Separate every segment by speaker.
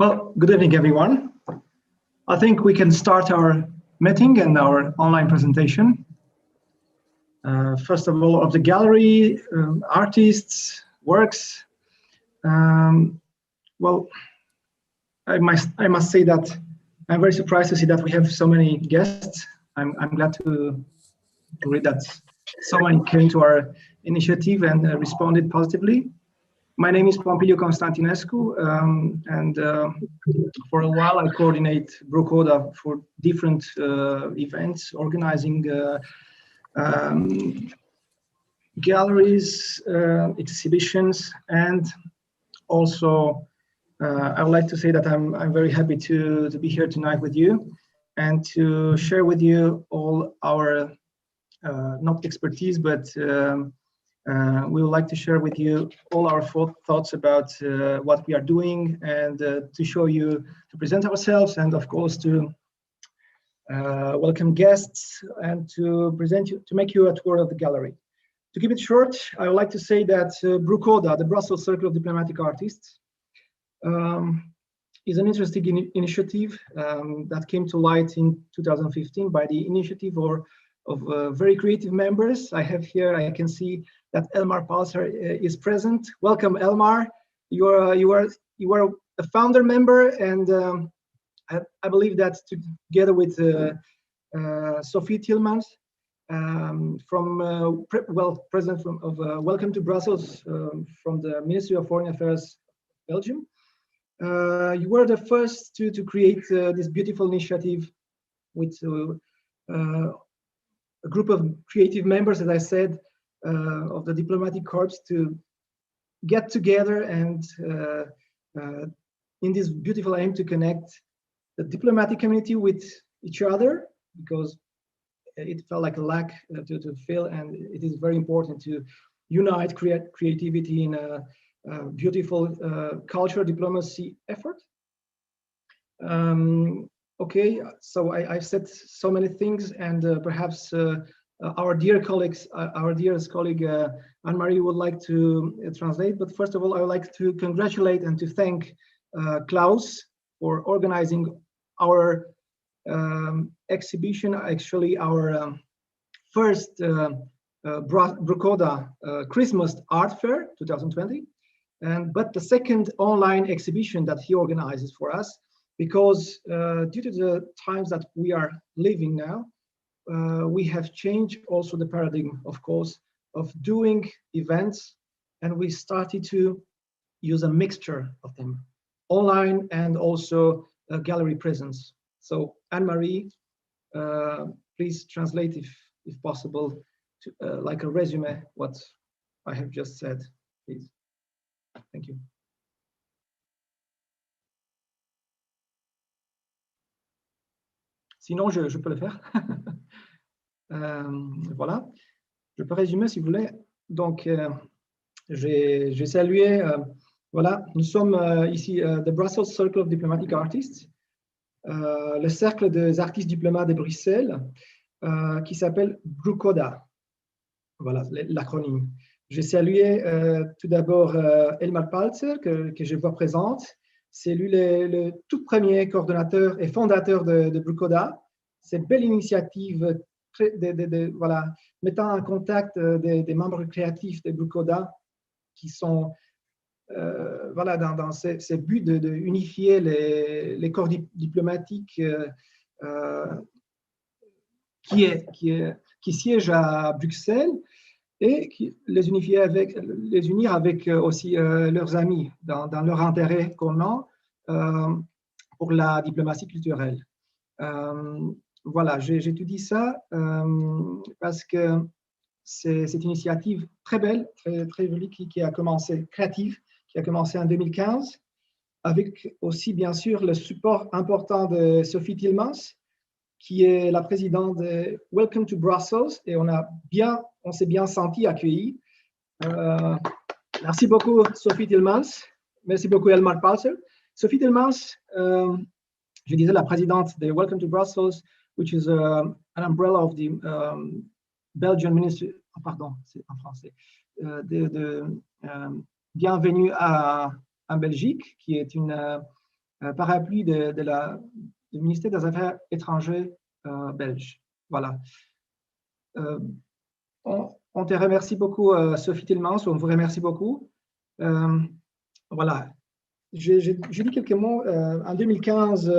Speaker 1: Well, good evening, everyone. I think we can start our meeting and our online presentation. First of all, of the gallery, artists, works. Well, I must say that I'm very surprised to see that we have so many guests. I'm glad to read that so many came to our initiative and responded positively. My name is Pompiliu Constantinescu, and for a while I coordinate BRUCODA for different events, organizing galleries, exhibitions, and also I would like to say that I'm very happy to be here tonight with you and to share with you all our not expertise, but we would like to share with you all our thoughts about what we are doing and to show you, to present ourselves, and of course to welcome guests and to present you, to make you a tour of the gallery. To keep it short, I would like to say that BRUCODA, the Brussels Circle of Diplomatic Artists, is an interesting initiative that came to light in 2015 by the initiative of very creative members. I have here, I can see that Elmar Palser is present. Welcome, Elmar. You are a founder member, and I believe that together with Sophie Tillmans from president of Welcome to Brussels from the Ministry of Foreign Affairs, Belgium. You were the first to create this beautiful initiative with a group of creative members, as I said, of the diplomatic corps to get together and in this beautiful aim to connect the diplomatic community with each other, because it felt like a lack to fill, and it is very important to unite creativity in a beautiful cultural diplomacy effort. Okay, so I've said so many things, and perhaps our dear colleagues, our dearest colleague Anne-Marie would like to translate. But first of all, I would like to congratulate and to thank Claus for organizing our exhibition, actually our first BRUCODA Christmas Art Fair 2020, but the second online exhibition that he organizes for us, because due to the times that we are living now, we have changed also the paradigm, of course, of doing events, and we started to use a mixture of them, online and also gallery presence. So Anne-Marie, please translate if possible, to, like a resume, what I have just said, please. Thank you. Sinon, je peux le faire. Voilà. Je peux résumer si vous voulez. Donc, j'ai salué, voilà, nous sommes ici, the Brussels Circle of Diplomatic Artists, le cercle des artistes diplomates de Bruxelles, qui s'appelle BRUCODA. Voilà, l'acronyme. J'ai salué tout d'abord Elmar Palser, que je vois présente. C'est lui le tout premier coordonnateur et fondateur de BRUCODA. Cette belle initiative voilà, mettant en contact des membres créatifs de BRUCODA qui sont voilà, dans ces buts de unifier les corps diplomatiques qui siègent à Bruxelles et les unir avec aussi leurs amis dans leur intérêt commun pour la diplomatie culturelle. Voilà, j'ai tout dit ça parce que c'est cette initiative très belle, très jolie qui a commencé, créative, qui a commencé en 2015, avec aussi bien sûr le support important de Sophie Tillmans, qui est la présidente de Welcome to Brussels, et on s'est bien senti accueillis. Merci beaucoup Sophie Tillmans, merci beaucoup Elmar Palser. Sophie Tillmans, je disais la présidente de Welcome to Brussels, which is an umbrella of the Belgian Ministry, pardon, c'est en français, Bienvenue en Belgique, qui est une parapluie du ministère des Affaires étrangères belge. Voilà. On te remercie beaucoup, Sophie Tillmans, on vous remercie beaucoup. Voilà. Je dis quelques mots. En 2015,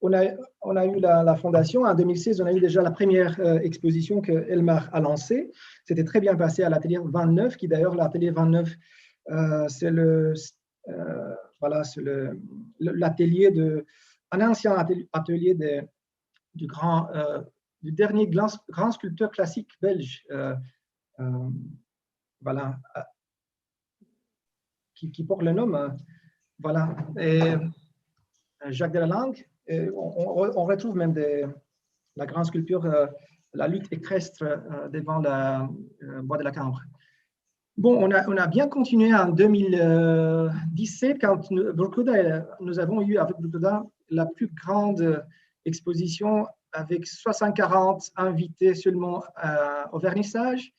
Speaker 1: on a eu la fondation. En 2016, on a eu déjà la première exposition que Elmar a lancée. C'était très bien passé à l'atelier 29, qui d'ailleurs, l'atelier 29, c'est l'atelier un ancien atelier du dernier grand sculpteur classique belge, voilà, qui porte le nom, voilà, et Jacques Delalande. On retrouve même la grande sculpture, la lutte équestre devant le bois de la Cambre. Bon, on a bien continué en 2017 quand nous avons eu avec BRUCODA la plus grande exposition avec 60-40 invités seulement au vernissage.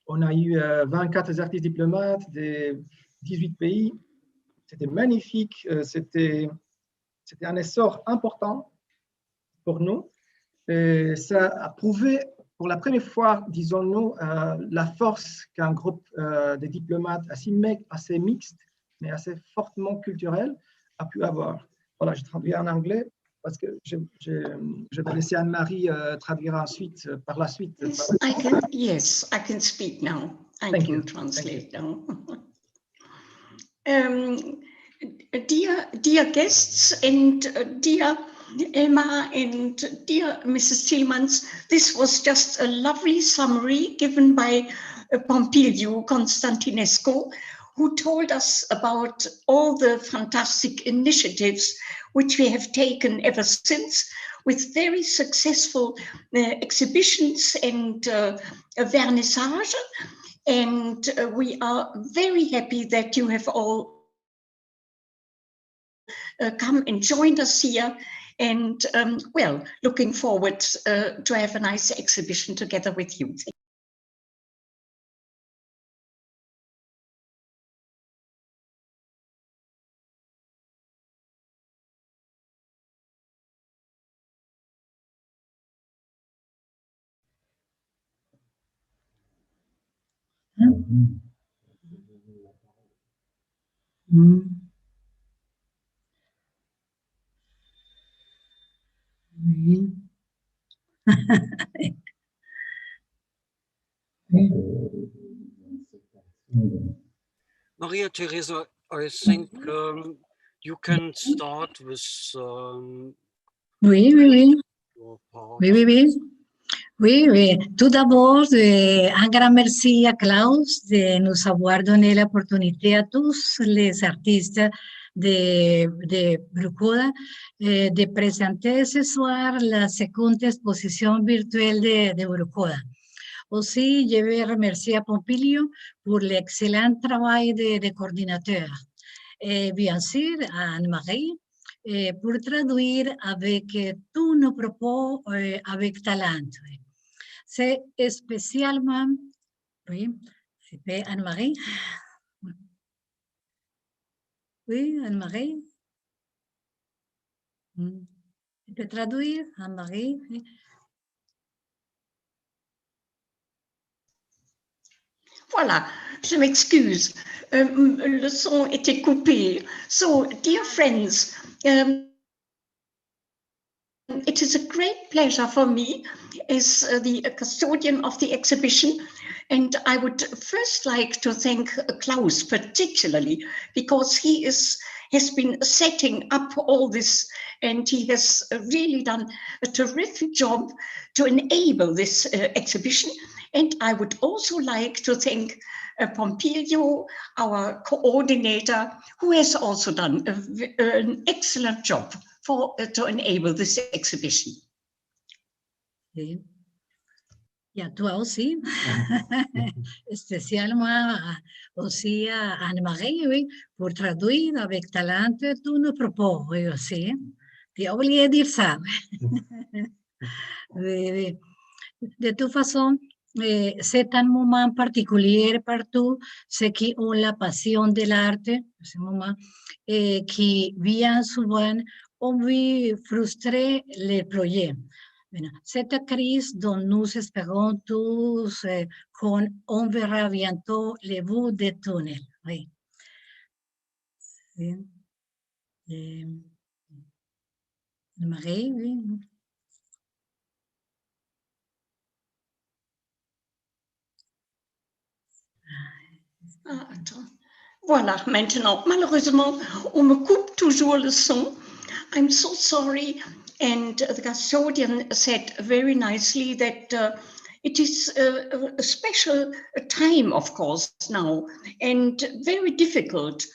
Speaker 1: On a eu 24 artistes diplomates de 18 pays. C'était magnifique. C'était un essor important pour nous. Et ça a prouvé pour la première fois, disons-nous, la force qu'un groupe de diplomates assez mixte, mais assez fortement culturel, a pu avoir. Voilà, je traduis en anglais parce que je vais laisser Anne-Marie traduire ensuite, par la suite.
Speaker 2: Yes, I can speak now. I can translate now. Dear guests and dear Elmar and dear Mrs. Tillmans, this was just a lovely summary given by Pompiliu Constantinescu, who told us about all the fantastic initiatives which we have taken ever since, with very successful exhibitions and vernissage. And we are very happy that you have all come and joined us here. And well, looking forward to have a nice exhibition together with you.
Speaker 3: Oui.
Speaker 4: Maria Teresa, I think you can start with
Speaker 3: Oui, oui, oui.
Speaker 4: your part.
Speaker 3: Oui, oui, oui. Oui, oui. Tout d'abord, un grand merci à Claus de nous avoir donné l'opportunité à tous les artistes de BRUCODA de présenter ce soir la seconde exposition virtuelle de BRUCODA. Aussi, je vais remercier à Pompiliu pour l'excellent travail de coordinateur. Et bien sûr, à Anne-Marie, pour traduire avec tous nos propos avec talent. C'est spécialement, oui, c'est Anne-Marie. Oui, Anne-Marie. Tu peux traduire, Anne-Marie?
Speaker 2: Voilà, je m'excuse, le son était coupé. So, dear friends, it is a great pleasure for me as the custodian of the exhibition, and I would first like to thank Claus particularly because he has been setting up all this, and he has really done a terrific job to enable this exhibition. And I would also like to thank Pompiliu, our coordinator, who has also done an excellent job to enable this exhibition.
Speaker 3: Oui. Et à toi aussi, spécialement aussi à Anne-Marie, oui, pour traduire avec talent tous nos propos, oui, aussi. J'ai oublié de dire ça. Oui, oui. De toute façon, c'est un moment particulier partout, ce qui ont la passion de l'art, ce moment, qui bien souvent ont vu frustrer les projets. Cette crise dont nous espérons tous qu'on verra bientôt le bout du tunnel. Oui. Marie, oui.
Speaker 2: Ah, attends. Voilà, maintenant, malheureusement, on me coupe toujours le son. I'm so sorry. And the custodian said very nicely that it is a special time, of course, now, and very difficult,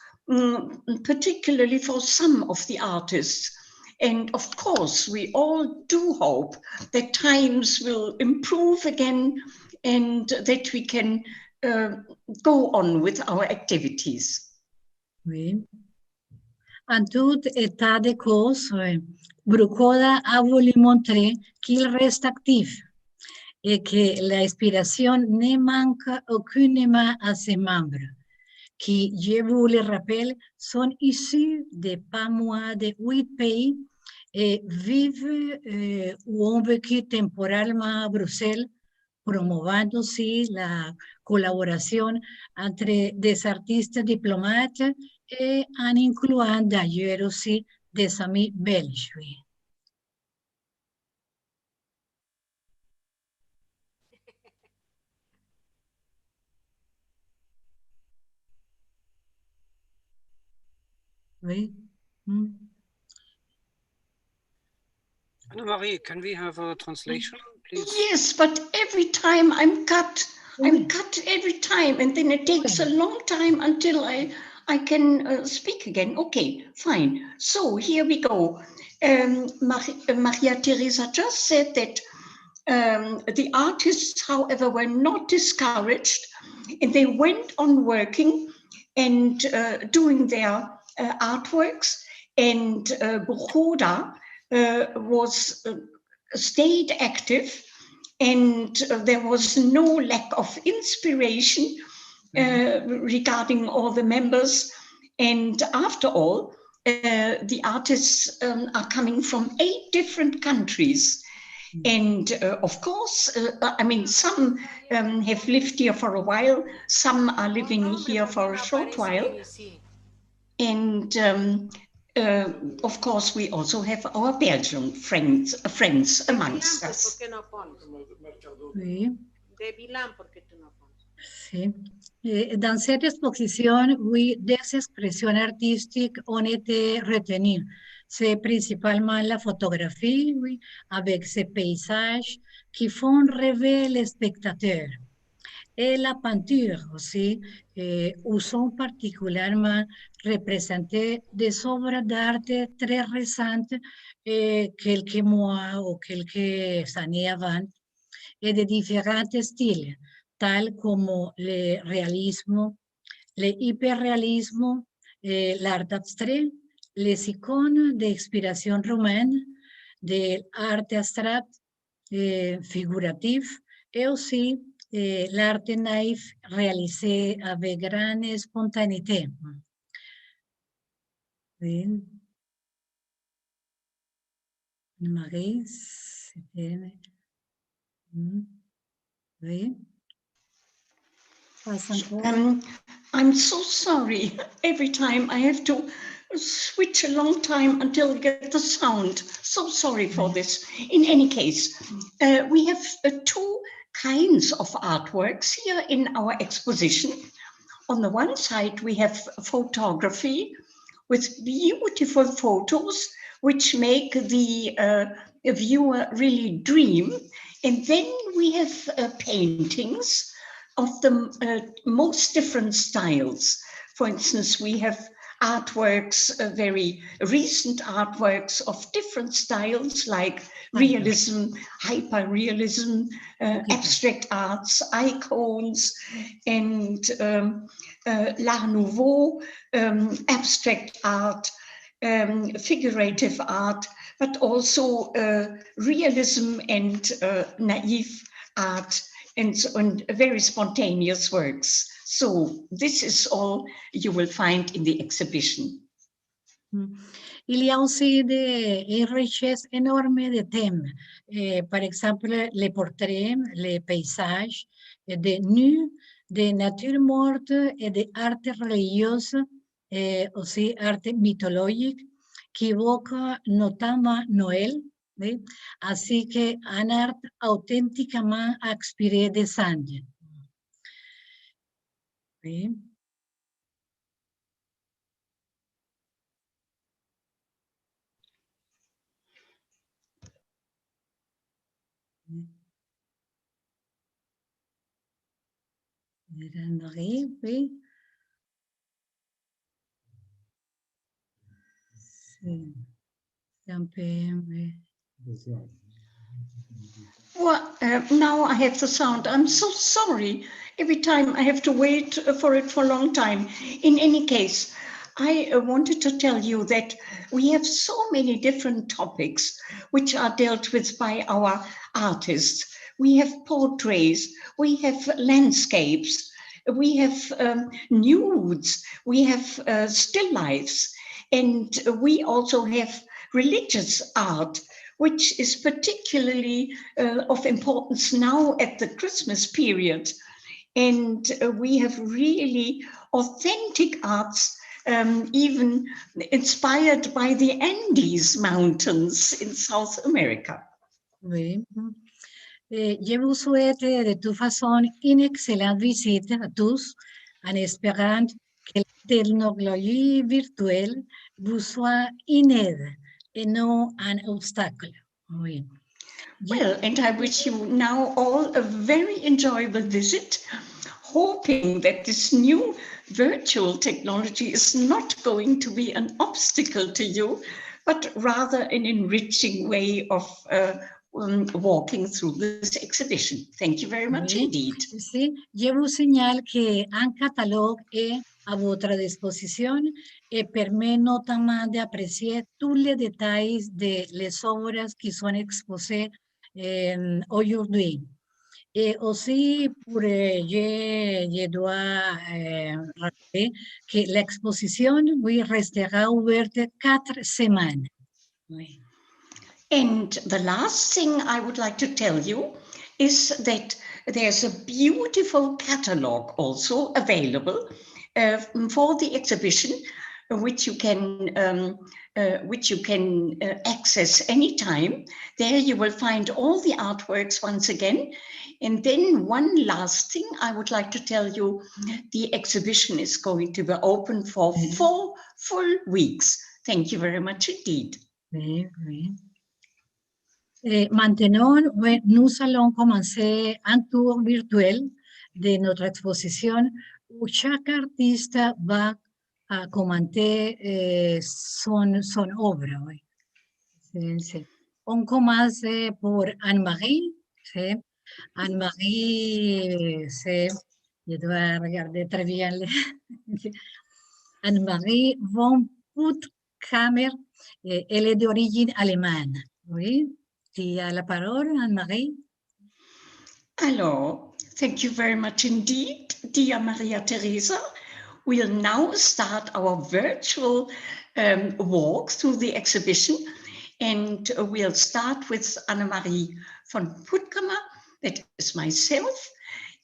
Speaker 2: particularly for some of the artists. And of course, we all do hope that times will improve again and that we can go on with our activities.
Speaker 3: Oui. En tout état de cause, BRUCODA a voulu montrer qu'il reste actif et que l'inspiration ne manque aucunement à ses membres, qui, je vous le rappelle, sont issus de pas moins de 8 pays et vivent ou ont vécu temporairement à Bruxelles, promouvant aussi la collaboration entre des artistes diplomates et en incluant d'ailleurs aussi des amis belges. Oui. Oui.
Speaker 4: Anna-Marie, can we have a translation, please?
Speaker 2: Yes, but every time I'm cut every time, and then it takes a long time until I can speak again. Okay, fine. So here we go. Maria Teresa just said that the artists, however, were not discouraged, and they went on working and doing their artworks, and BRUCODA was stayed active, and there was no lack of inspiration regarding all the members. And after all, the artists are coming from 8 different countries. And of course, I mean, some have lived here for a while, some are living here for a short while. And of course, we also have our Belgian friends amongst us.
Speaker 3: Oui. Sí. Dans cette exposition, oui, des expressions artistiques ont été retenues. C'est principalement la photographie, oui, avec ces paysages qui font rêver les spectateurs. Et la peinture aussi, où sont particulièrement représentées des œuvres d'art très récentes, quelques mois ou quelques années avant, et de différents styles, tels comme le réalisme, le hyperréalisme, l'art abstrait, les icônes d'inspiration romaine, de l'art abstrait figuratif, et aussi l'art naïf réalisé avec grande spontanéité. Oui. Marie, c'était... Oui.
Speaker 2: I'm so sorry. Every time I have to switch a long time until I get the sound. So sorry for this. In any case, we have 2 kinds of artworks here in our exposition. On the one side, we have photography with beautiful photos, which make the viewer really dream. And then we have paintings of the most different styles. For instance, we have artworks, very recent artworks of different styles like realism, hyperrealism, abstract arts, icons, and l'art nouveau, abstract art, figurative art, but also realism and naive art and very spontaneous works. So this is all you will find in the exhibition.
Speaker 3: Il y a aussi une richesse énorme de thèmes. Par exemple, les portraits, les paysages, des nus, des natures mortes et des arts religieuses, et aussi art mythologique, qui évoquent notamment Noël, oui? Ainsi qu'un art authentiquement inspiré des Andes. Oui. Marie, oui. Un peu, oui.
Speaker 2: Well, now I have the sound. I'm so sorry. Every time I have to wait for it for a long time. In any case, I wanted to tell you that we have so many different topics which are dealt with by our artists. We have portraits, we have landscapes, we have nudes, we have still lifes, and we also have religious art, which is particularly of importance now at the Christmas period. And we have really authentic arts, even inspired by the Andes Mountains in South America.
Speaker 3: Oui. Je vous souhaite de toute façon une excellente visite à tous, en espérant que la technologie virtuelle vous soit une aide et non un obstacle. Oui.
Speaker 2: Well, and I wish you now all a very enjoyable visit, hoping that this new virtual technology is not going to be an obstacle to you, but rather an enriching way of walking through this exhibition. Thank you very much indeed.
Speaker 3: Sí, je vous signale qu'un catalogue est à votre disposition et permet notamment d'apprécier tous les détails des œuvres qui sont exposées aujourd'hui. Et aussi, je dois rappeler que l'exposition restera ouverte 4 semaines. Oui.
Speaker 2: And the last thing I would like to tell you is that there's a beautiful catalog also available for the exhibition, which you can access anytime. There you will find all the artworks once again. And then one last thing I would like to tell you, the exhibition is going to be open for 4 full weeks. Thank you very much indeed.
Speaker 3: Oui, oui. Maintenant, nous allons commencer un tour virtuel de notre exposition où chaque artiste va commenter son œuvre. Oui. On commence pour Anne-Marie. Anne-Marie, je dois regarder très bien. Anne-Marie von Puttkamer, elle est d'origine allemande. Oui. Tu as la parole, Anne-Marie.
Speaker 2: Alors, thank you very much indeed, dear Maria Teresa. We'll now start our virtual walk through the exhibition, and we'll start with Anne-Marie von Puttkamer, that is myself.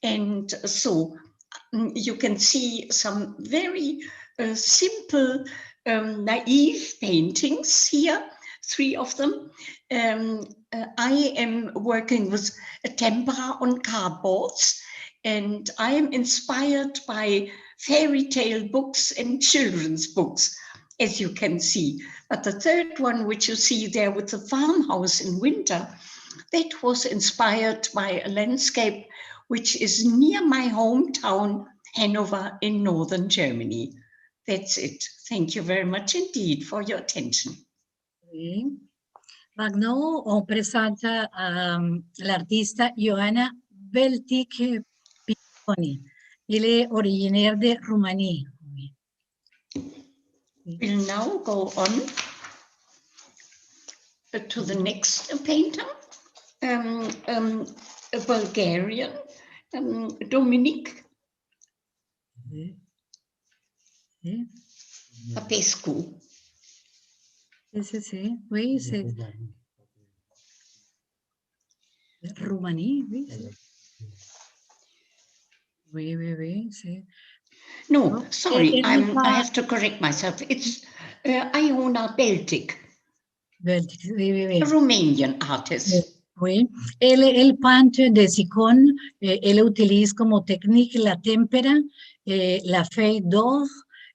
Speaker 2: And so you can see some very simple, naive paintings here, 3 of them. I am working with tempera on cardboards, and I am inspired by fairy tale books and children's books, as you can see. But the third one, which you see there with the farmhouse in winter, that was inspired by a landscape which is near my hometown, Hanover, in northern Germany. That's it. Thank you very much indeed for your attention.
Speaker 3: Oui. Maintenant, on présente l'artiste Ioana Belțic Piassoni. Il est originaire de Roumanie.
Speaker 2: We'll now go on to the next painter. a Bulgarian, Dominique. Popescu.
Speaker 3: Sí, oui, c'est Roumanie, oui. Oui, c'est.
Speaker 2: No, sorry, I have to correct myself. It's Ioana Belțic,
Speaker 3: Belgic, oui.
Speaker 2: a Romanian artist.
Speaker 3: Oui, el peint des icônes, elle utilise comme technique la tempera, la feuille d'or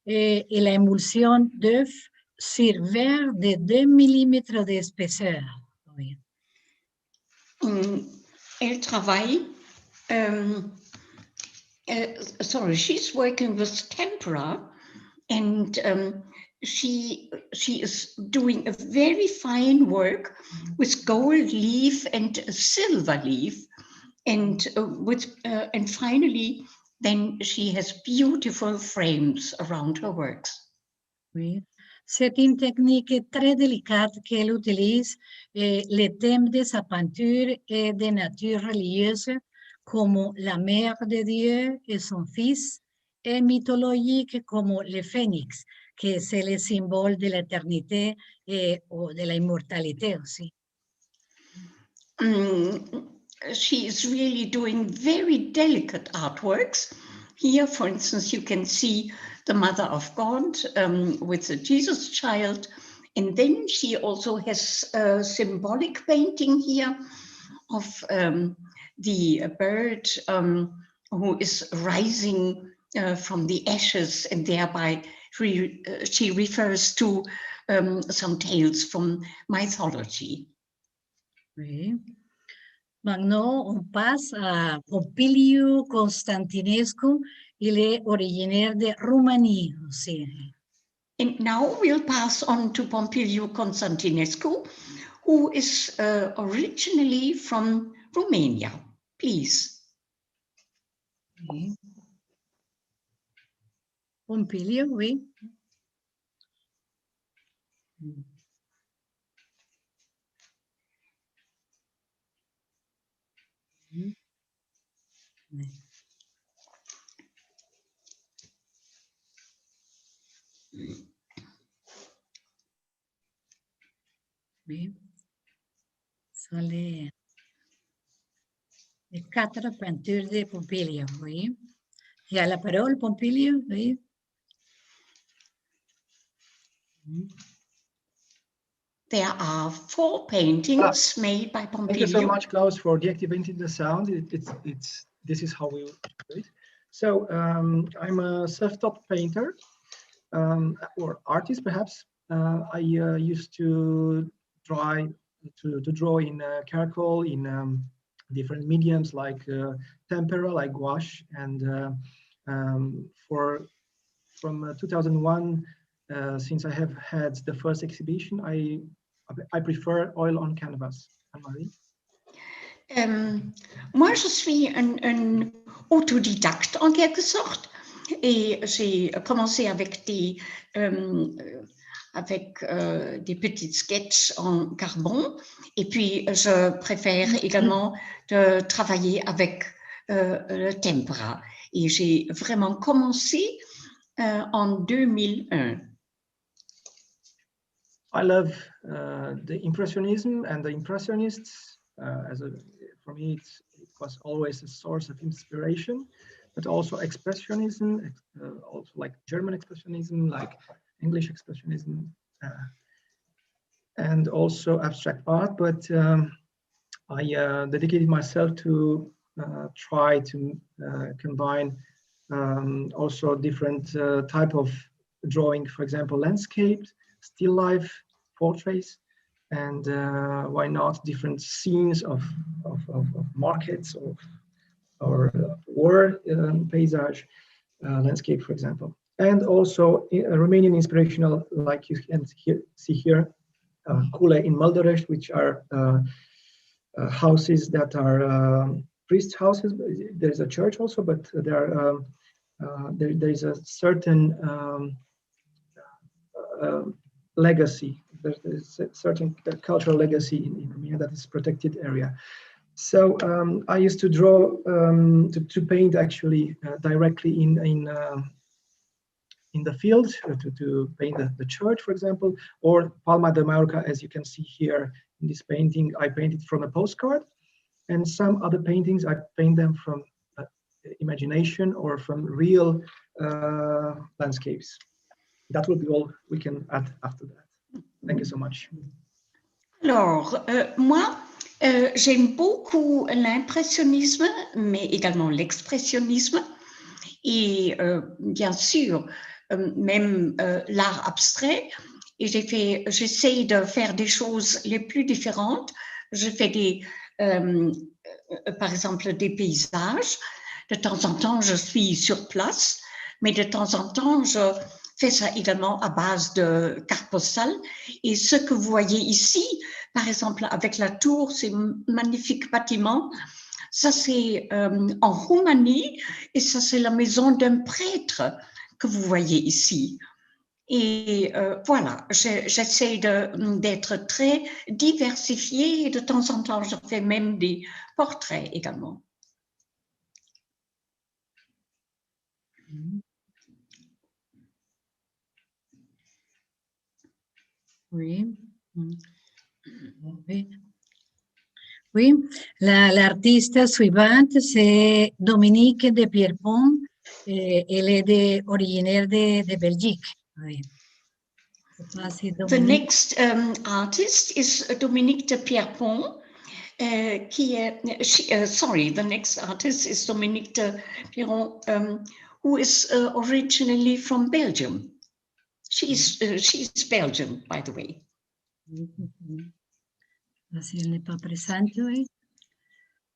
Speaker 3: et la émulsion d'œuf sur verre de 2 mm d'épaisseur. Oui.
Speaker 2: Elle travaille, sorry, she's working with tempera, and she is doing a very fine work with gold leaf and silver leaf, and and finally, then she has beautiful frames around her works.
Speaker 3: Oui. C'est une technique très délicate qu'elle utilise. Les thèmes de sa peinture est de nature religieuse, comme la mère de Dieu et son fils, et mythologique comme le phénix, que c'est le symbole de l'éternité et de la immortalité aussi.
Speaker 2: She is really doing very delicate artworks. Here, for instance, you can see the Mother of God with the Jesus child. And then she also has a symbolic painting here of the bird who is rising from the ashes, and thereby she refers to some tales from mythology.
Speaker 3: Oui. Maintenant, on passe à Pompiliu Constantinescu. Il est originaire de Roumanie aussi.
Speaker 2: And now we'll pass on to Pompiliu Constantinescu, who is originally from Romania. Please.
Speaker 3: Oui. Pompiliu, oui. Oui. Sont les 4 peintures de Pompiliu, oui. Il y a la parole, Pompiliu, oui.
Speaker 2: There are 4 paintings made by Pompiliu.
Speaker 1: Thank you so much, Claus, for deactivating the sound. This is how we do it. So I'm a self-taught painter or artist, perhaps. I used to try to draw in charcoal, in different mediums like tempera, like gouache, and from 2001, since I have had the first exhibition, I prefer oil on canvas. Anne-Marie?
Speaker 2: Moi, je suis un autodidacte en quelque sorte, et j'ai commencé avec des petits sketchs en carbone, et puis je préfère également de travailler avec le tempera, et j'ai vraiment commencé en 2001.
Speaker 1: I love the Impressionism and the Impressionists. For me, it was always a source of inspiration, but also Expressionism, also like German Expressionism, like English Expressionism, and also abstract art. But I dedicated myself to try to combine also different type of drawing, for example, landscape, still life, portraits, and why not different scenes of markets or war paysage, landscape, for example, and also Romanian inspirational, like you can see here, Cule in Măldorești, which are houses that are priest houses. There's a church also, but there is a certain legacy. There's a certain cultural legacy in Romania that is protected area. So I used to draw, to paint actually directly in the field, to paint the church, for example, or Palma de Mallorca, as you can see here in this painting. I painted from a postcard, and some other paintings I paint them from imagination or from real landscapes. That will be all we can add after that. Thank you so much.
Speaker 2: Alors, moi, j'aime beaucoup l'impressionnisme, mais également l'expressionnisme. Et bien sûr, même l'art abstrait. Et j'essaye de faire des choses les plus différentes. Je fais par exemple, des paysages. De temps en temps, je suis sur place, mais de temps en temps, je fais ça également à base de cartes postales. Et ce que vous voyez ici, par exemple, avec la tour, ces magnifiques bâtiments, ça c'est en Roumanie, et ça c'est la maison d'un prêtre que vous voyez ici. Et voilà, j'essaie d'être très diversifiée, et de temps en temps, je fais même des portraits également.
Speaker 3: Oui. Oui, l'artiste suivante, c'est Dominique de Pierpont. Elle est originaire de Belgique. Oui.
Speaker 2: The next artist is Dominique de Pierpont. The next artist is Dominique de Pierpont, who is originally from Belgium. She's Belgian, by the way.
Speaker 3: Elle n'est pas présente, oui.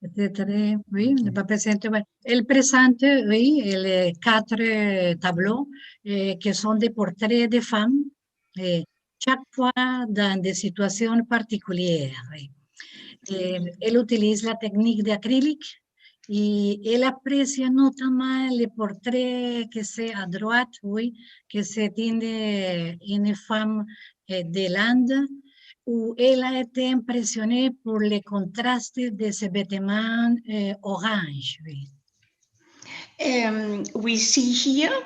Speaker 3: Peut-être, oui, elle n'est pas présente. Oui. Elle présente, oui, les 4 tableaux qui sont des portraits de femmes, chaque fois dans des situations particulières. Oui. Elle utilise la technique d'acrylique et elle apprécie notamment les portraits que c'est à droite, oui, que c'est une femme de l'Inde, où elle a été impressionnée pour les contrastes de ses vêtements orange. Oui.
Speaker 2: We see here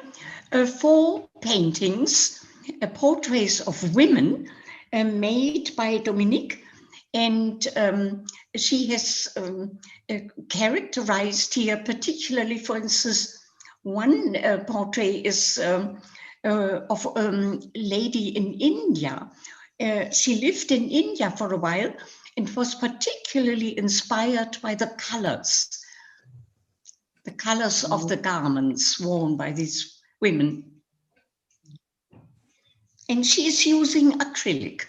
Speaker 2: 4 paintings, portraits of women made by Dominique, and she has characterized here particularly, for instance, one portrait is of a lady in India. She lived in India for a while and was particularly inspired by the colors of the garments worn by these women. And she is using acrylic.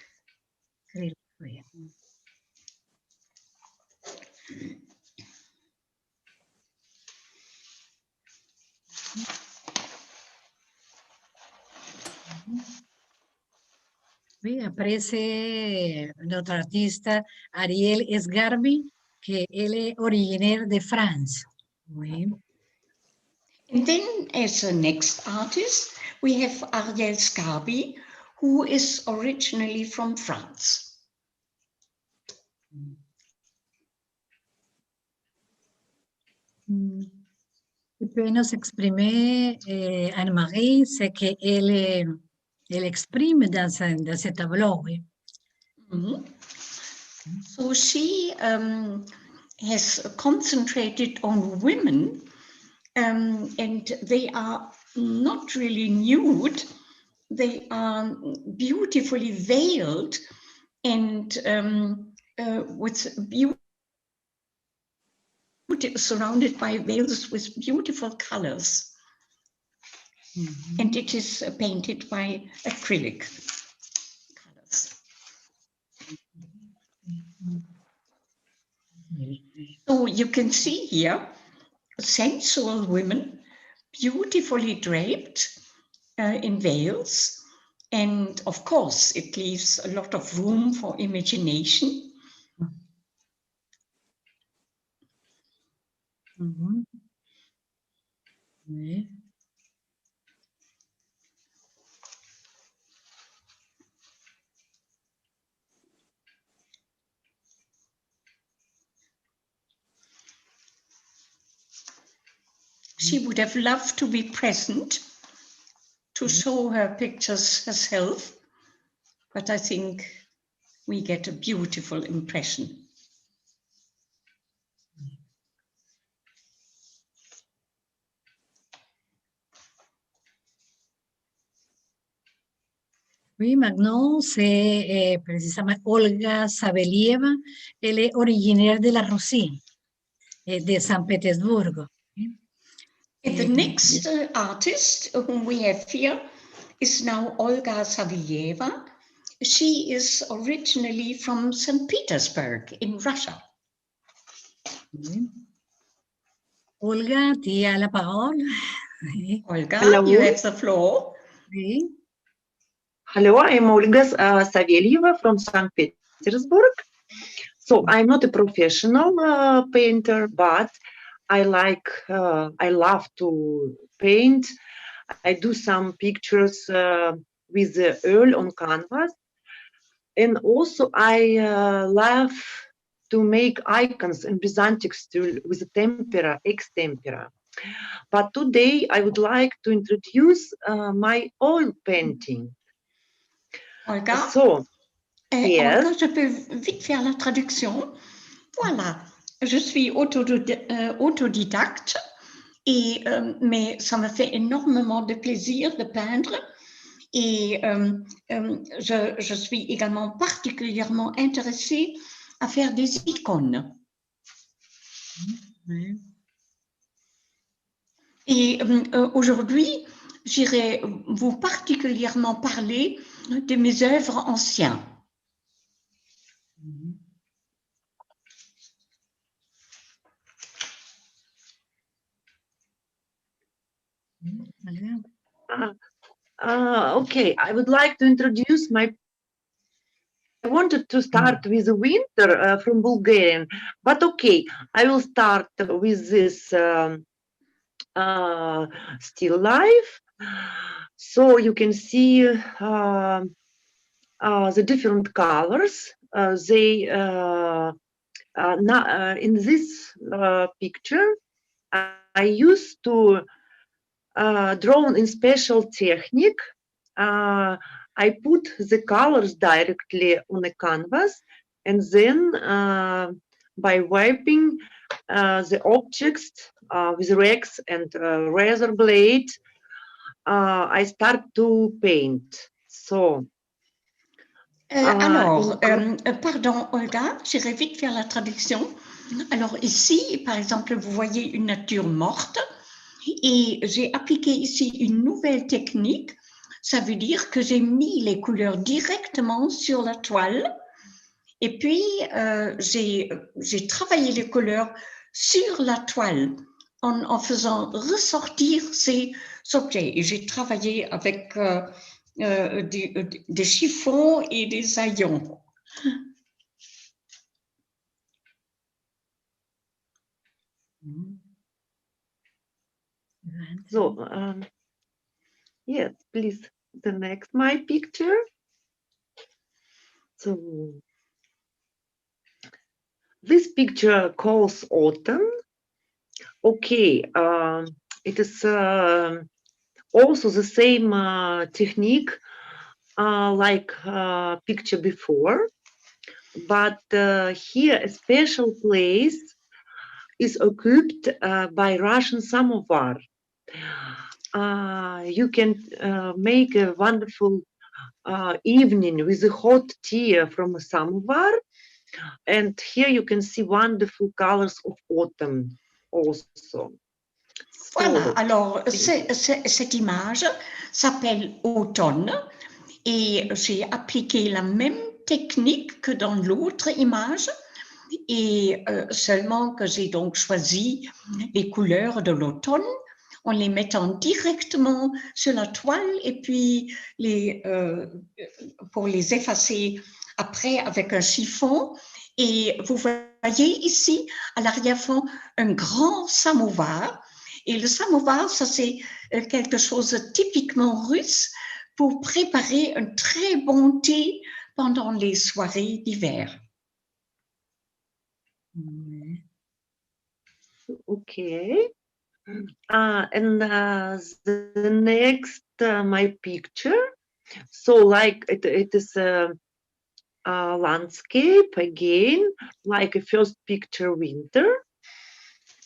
Speaker 3: Oui, après c'est notre artiste Ariel Sgarbi, qui elle est originaire de France. Oui.
Speaker 2: And then as a next artist, we have Ariel Sgarbi, who is originally from France.
Speaker 3: Tu peux nous exprimer, Anne-Marie, ce qu'elle elle exprime dans ce tableau. Oui.
Speaker 2: Mm-hmm. So she has concentrated on women, and they are not really nude. They are beautifully veiled and with surrounded by veils with beautiful colors. Mm-hmm. And it is painted by acrylic colors. So you can see here sensual women, beautifully draped in veils. And of course, it leaves a lot of room for imagination.
Speaker 3: Mm-hmm. Oui.
Speaker 2: She would have loved to be present to show her pictures herself, but I think we get a beautiful impression.
Speaker 3: Oui, maintenant, c'est précisément Olga Savelieva. Elle est originaire de la Russie, de Saint-Pétersbourg.
Speaker 2: And the next artist whom we have here is now Olga Savelieva. She is originally from St. Petersburg in Russia.
Speaker 3: Olga, tu as la parole.
Speaker 2: Olga,
Speaker 5: Hello.
Speaker 2: you have the floor.
Speaker 3: Oui.
Speaker 5: Hello, I'm Olga Savelieva from St. Petersburg. So I'm not a professional painter, but I love to paint. I do some pictures with the oil on canvas. And also I love to make icons in Byzantine style with tempera, extempera. But today I would like to introduce my oil painting.
Speaker 2: Olga,
Speaker 5: So, yes.
Speaker 2: Olga, je peux vite faire la traduction. Voilà, je suis autodidacte, mais ça me fait énormément de plaisir de peindre. Et je suis également particulièrement intéressée à faire des icônes. Et aujourd'hui, j'irai vous particulièrement parler de mes œuvres anciennes.
Speaker 5: Okay, I would like to introduce I wanted to start with the winter from Bulgarian, but okay, I will start with this still life. So you can see the different colors. In this picture, I used to drawn in special technique. I put the colors directly on the canvas, and then by wiping the objects with rags and razor blade, I start to paint. So.
Speaker 2: Pardon Olga, j'irai vite faire la traduction. Alors ici, par exemple, vous voyez une nature morte. Et j'ai appliqué ici une nouvelle technique. Ça veut dire que j'ai mis les couleurs directement sur la toile. Et puis, j'ai travaillé les couleurs sur la toile en faisant ressortir ces objets. Et j'ai travaillé avec des chiffons et des haillons.
Speaker 5: So, yes, please, the next my picture. So, this picture calls autumn. Okay, it is also the same technique like picture before, but here a special place is occupied by Russian samovar. You can make a wonderful evening with a hot tea from a samovar, and here you can see wonderful colors of autumn also.
Speaker 2: Voilà, alors cette image s'appelle automne et j'ai appliqué la même technique que dans l'autre image et seulement que j'ai donc choisi les couleurs de l'automne en les mettant directement sur la toile et puis pour les effacer après avec un chiffon. Et vous voyez ici à l'arrière-fond un grand samovar. Et le samovar, ça c'est quelque chose de typiquement russe pour préparer un très bon thé pendant les soirées d'hiver.
Speaker 5: Okay. And the next, my picture. So like it is a landscape again, like a first picture winter.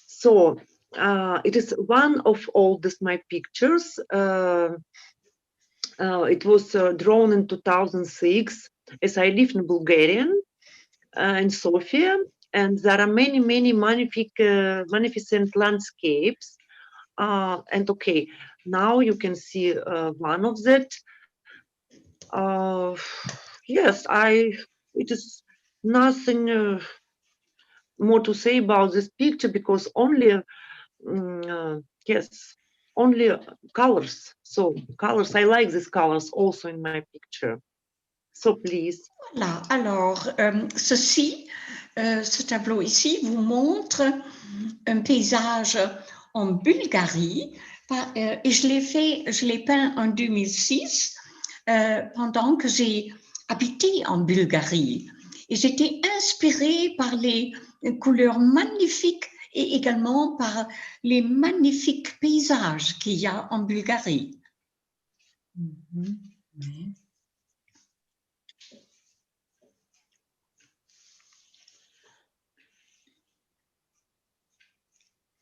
Speaker 5: So it is one of oldest my pictures. It was drawn in 2006 as I live in Bulgaria, in Sofia, and there are many magnificent landscapes. And okay, now you can see one of that. Yes, it is nothing more to say about this picture, because only yes, only colors. So colors, I like these colors also in my picture. So please.
Speaker 2: Voilà, alors ce tableau ici vous montre un paysage en Bulgarie et je l'ai peint en 2006 pendant que j'ai habité en Bulgarie. Et j'étais inspirée par les couleurs magnifiques et également par les magnifiques paysages qu'il y a en Bulgarie.
Speaker 3: Mhm. Oui.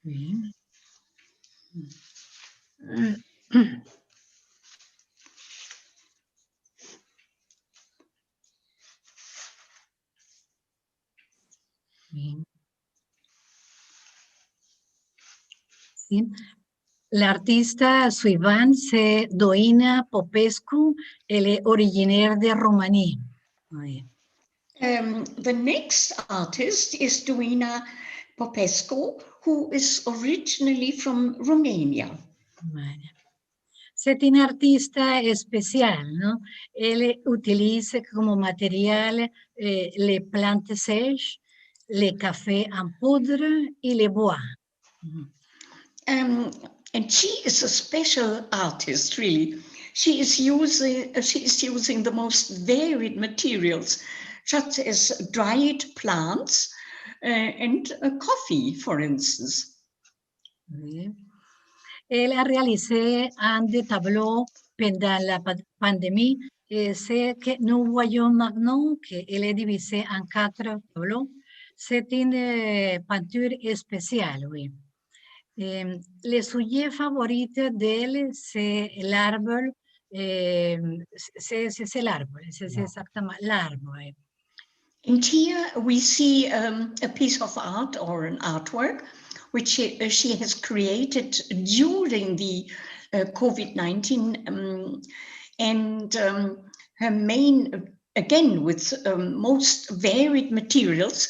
Speaker 3: Oui. Oui. Sí. L'artista suivant, c'est Doina Popescu. Elle est originaire de Roumanie. Oui.
Speaker 2: The next artist is Doina Popescu, who is originally from Romania.
Speaker 3: Voilà. C'est une artiste spéciale, non? Elle utilise comme matériel les plantes sèches, les cafés en poudre et les bois.
Speaker 2: And she is a special artist, really. She is using the most varied materials, such as dried plants and coffee, for instance.
Speaker 3: Oui. Elle a réalisé un des tableaux pendant la pandémie. Et ce que nous voyons maintenant, qu'elle est divisée en 4 tableaux, c'est une peinture spéciale, oui. Le sujet favori d'elle, c'est l'arbre. C'est l'arbre, c'est exactement l'arbre. Oui.
Speaker 2: And here we see a piece of art or an artwork which she has created during the COVID-19 and her main, again, with most varied materials.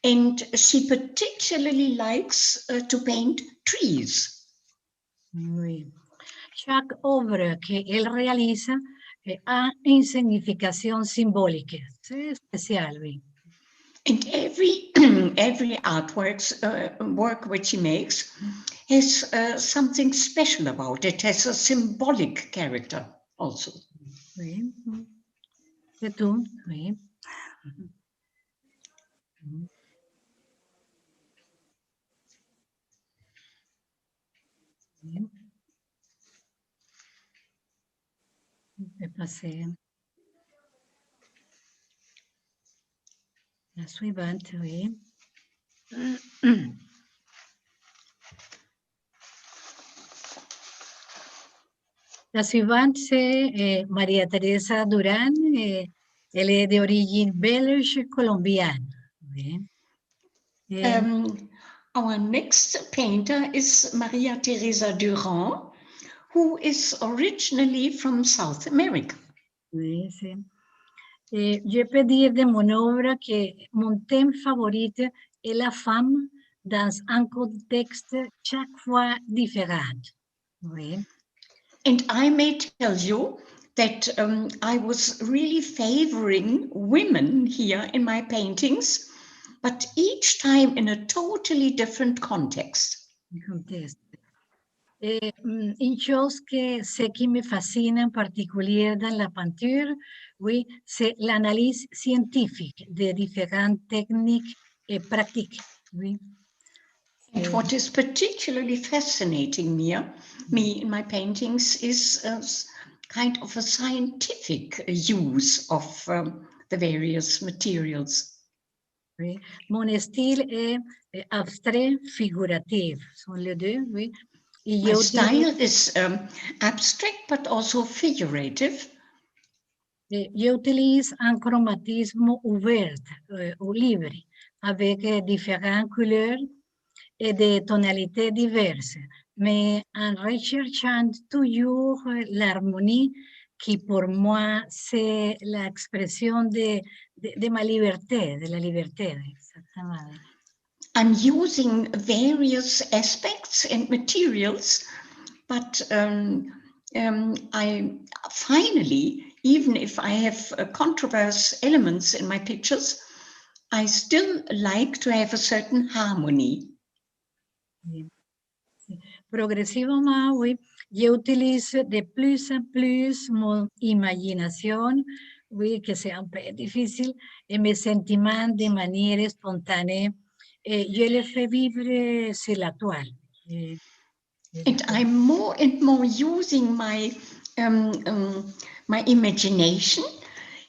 Speaker 2: And she particularly likes to paint trees.
Speaker 3: Oui. Chaque œuvre qu'elle réalise a une signification symbolique. C'est spécial, oui.
Speaker 2: And every work which she makes has something special about it, has a symbolic character also.
Speaker 3: Oui. C'est tout, oui. Oui. Je vais passer la suivante, oui. La suivante, c'est Maria Teresa Duran. Elle est d'origine belge colombienne. Oui.
Speaker 2: Our next painter is Maria Teresa Duran, who is originally from South America.
Speaker 3: Oui, sí. Je peux dire de mon œuvre que mon thème favori est la femme dans un contexte chaque fois différent. Oui.
Speaker 2: And I may tell you that I was really favoring women here in my paintings, but each time in a totally different context.
Speaker 3: Une chose qui me fascine en particulier dans la peinture, oui, c'est l'analyse scientifique des différentes techniques et pratiques. Oui.
Speaker 2: And what is particularly fascinating me in my paintings is kind of a scientific use of the various materials.
Speaker 3: Oui. Mon style est abstrait figuratif, sont les deux, oui.
Speaker 2: My style is abstract but also figurative.
Speaker 3: J'utilise un chromatisme ouvert ou libre, avec différentes couleurs et des tonalités diverses, mais en recherchant toujours l'harmonie qui pour moi c'est l'expression de ma liberté, de la liberté. Exactement.
Speaker 2: I'm using various aspects and materials, but I finally, even if I have controversial elements in my pictures, I still like to have a certain harmony.
Speaker 3: Progressivement, oui, j'utilise de plus en plus mon imagination, oui, que c'est un peu difficile, et mes sentiments de manière spontanée. Et je les fais vivre sur la toile.
Speaker 2: And I'm more and more using my my imagination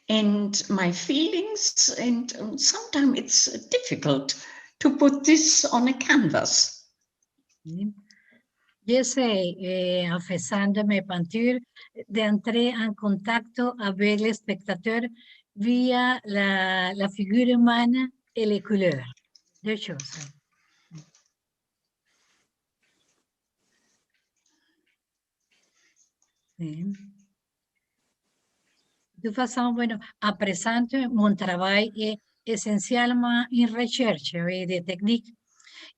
Speaker 2: and my feelings, and sometimes it's difficult to put this on a canvas.
Speaker 3: J'essaie, en faisant de mes peintures, d'entrer en contact avec le spectateur via la figure humaine et les couleurs. Deux choses. Sí. De toute façon, bueno, à présent, mon travail est essentiellement une recherche de techniques.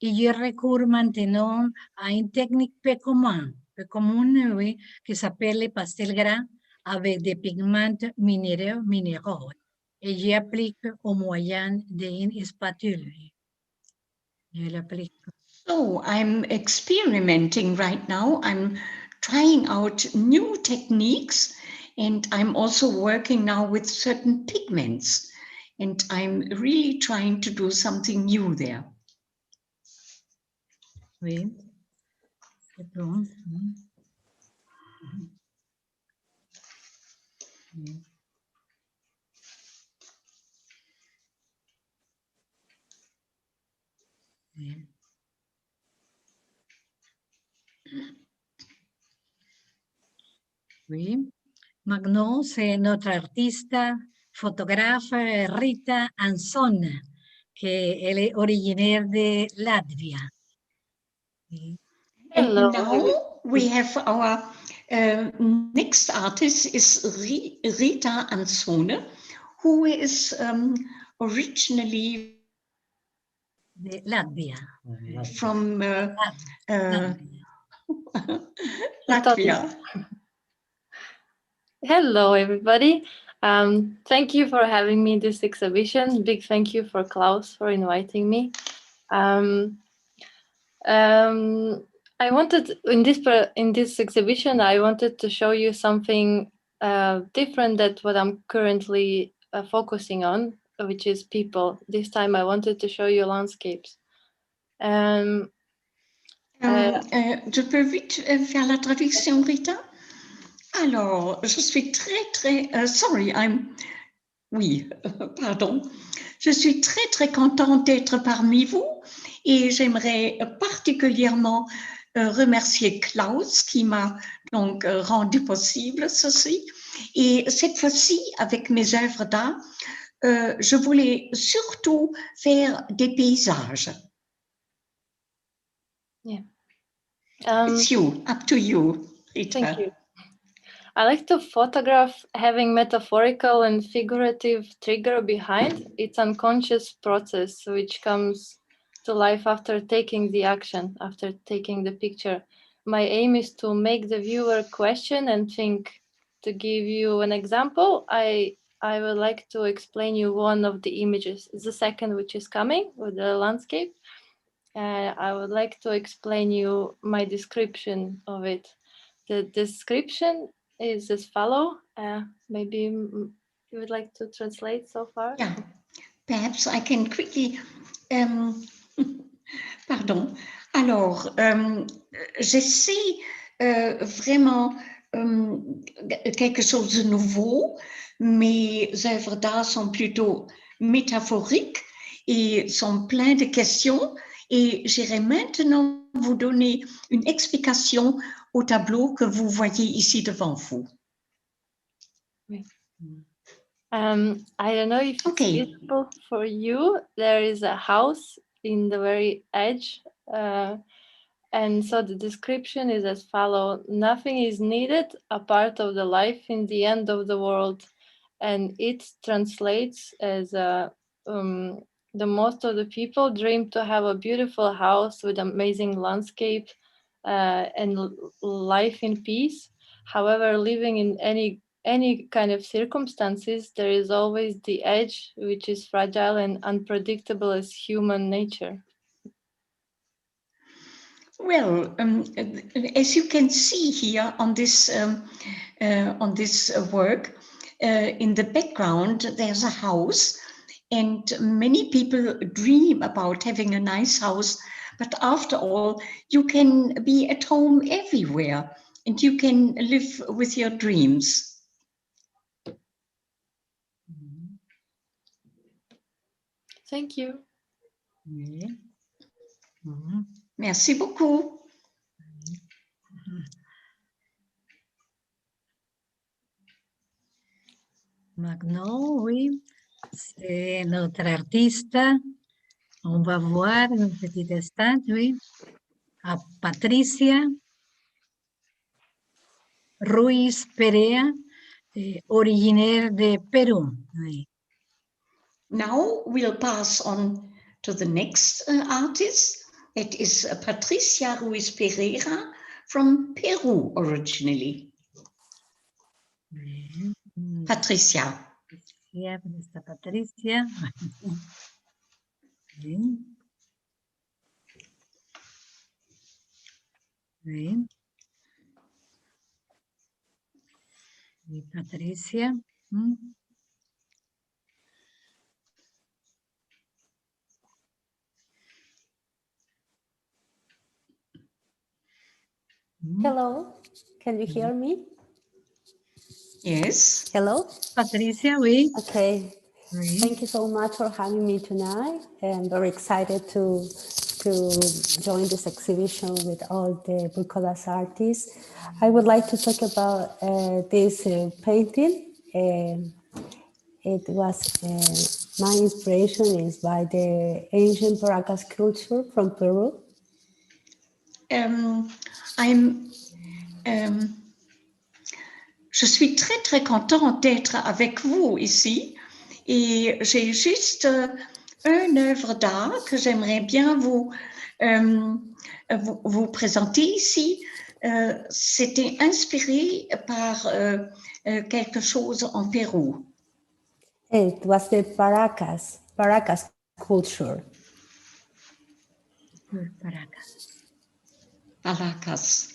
Speaker 3: Et je recours maintenant à une technique peu commune, oui, qui s'appelle le pastel gras avec des pigments minéraux. Et j'applique au moyen d'une spatule. Je l'applique.
Speaker 2: So I'm experimenting right now. I'm trying out new techniques, and I'm also working now with certain pigments. And I'm really trying to do something new there.
Speaker 3: Oui. C'est bon. Oui. Maintenant, c'est notre artiste, photographe Rita Ansone, qu'elle est originaire de Latvia. Oui.
Speaker 2: And now we have our next artist is Rita Ansone, who is originally
Speaker 3: De Latvia.
Speaker 2: from Latvia.
Speaker 6: Hello, everybody. Thank you for having me in this exhibition. Big thank you for Claus for inviting me. I wanted in this exhibition, I wanted to show you something different than what I'm currently focusing on, which is people. This time, I wanted to show you landscapes.
Speaker 2: Je peux vite faire la traduction, Rita? Alors, je suis très, sorry, pardon. Je suis très contente d'être parmi vous et j'aimerais particulièrement remercier Claus qui m'a donc rendu possible ceci. Et cette fois-ci, avec mes œuvres d'art, je voulais surtout faire des paysages.
Speaker 6: Yeah.
Speaker 2: It's you, up to you, Rita.
Speaker 6: Thank you. I like to photograph having metaphorical and figurative trigger behind. It's unconscious process which comes to life after taking the action, after taking the picture. My aim is to make the viewer question and think. To give you an example, I would like to explain you one of the images. It's the second which is coming with the landscape. I would like to explain you my description of it. The description is as follow. Maybe you would like to translate so far?
Speaker 2: Yeah, perhaps I can quickly Pardon. Alors, j'essaie vraiment quelque chose de nouveau. Mes œuvres d'art sont plutôt métaphoriques et sont pleines de questions. Et j'irai maintenant vous donner une explication au tableau que vous voyez ici devant vous.
Speaker 6: I don't know if it's visible for you. There is a house in the very edge. And so the description is as follows: nothing is needed, a part of the life in the end of the world. And it translates as the most of the people dream to have a beautiful house with amazing landscape and life in peace. However, living in any kind of circumstances, there is always the edge, which is fragile and unpredictable as human nature.
Speaker 2: Well, as you can see here on this work, in the background, there's a house, and many people dream about having a nice house. But after all, you can be at home everywhere, and you can live with your dreams.
Speaker 6: Thank you.
Speaker 2: Merci beaucoup.
Speaker 3: Maintenant, oui, c'est notre artiste. On va voir un petit instant, oui, à Patricia Ruiz Perea, originaire de Pérou. Oui.
Speaker 2: Now we'll pass on to the next artist. It is Patricia Ruiz Perea from Peru originally. Patricia.
Speaker 3: Yeah, Patricia. Sí. Sí. Y Patricia.
Speaker 7: Hello, can you hear me?
Speaker 2: Yes.
Speaker 7: Hello?
Speaker 3: Patricia, oui.
Speaker 7: Okay.
Speaker 3: Oui.
Speaker 7: Thank you so much for having me tonight. I'm very excited to join this exhibition with all the BRUCODA artists. I would like to talk about this painting. It was my inspiration is by the ancient Paracas culture from Peru.
Speaker 2: Je suis très, très contente d'être avec vous ici et j'ai juste une œuvre d'art que j'aimerais bien vous présenter ici. C'était inspiré par quelque chose en Pérou.
Speaker 7: It was the Paracas culture.
Speaker 2: Paracas.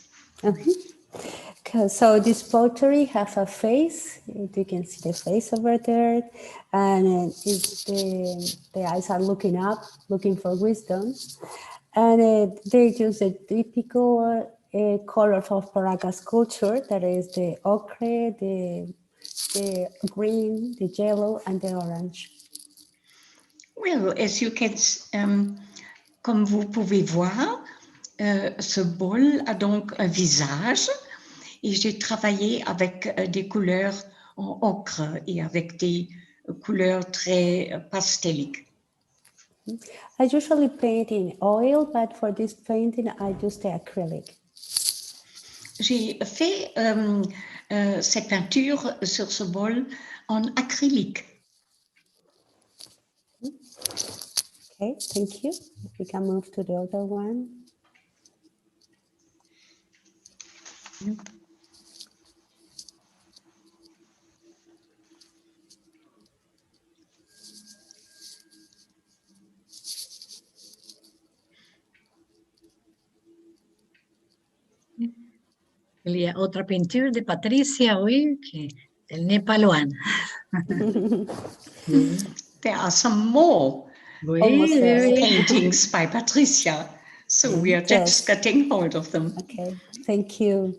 Speaker 7: So this pottery has a face. You can see the face over there, and the eyes are looking up, looking for wisdom. And they use the typical colors of Paracas culture. That is the ochre, the green, the yellow, and the orange.
Speaker 2: Well, as you can, comme vous pouvez voir, ce bol a donc un visage. Et j'ai travaillé avec des couleurs en ocre et avec des couleurs très pastelliques.
Speaker 7: I usually paint in oil, but for this painting, I use the acrylic.
Speaker 2: J'ai fait cette peinture sur ce bol en acrylique.
Speaker 7: Okay, thank you. We can move to the other one.
Speaker 3: Il y a otra pintura de Patricia, oui, el Nepaloan.
Speaker 2: There are some more
Speaker 3: Oui,
Speaker 2: paintings by Patricia. So we are just getting hold of them.
Speaker 7: Okay, thank you.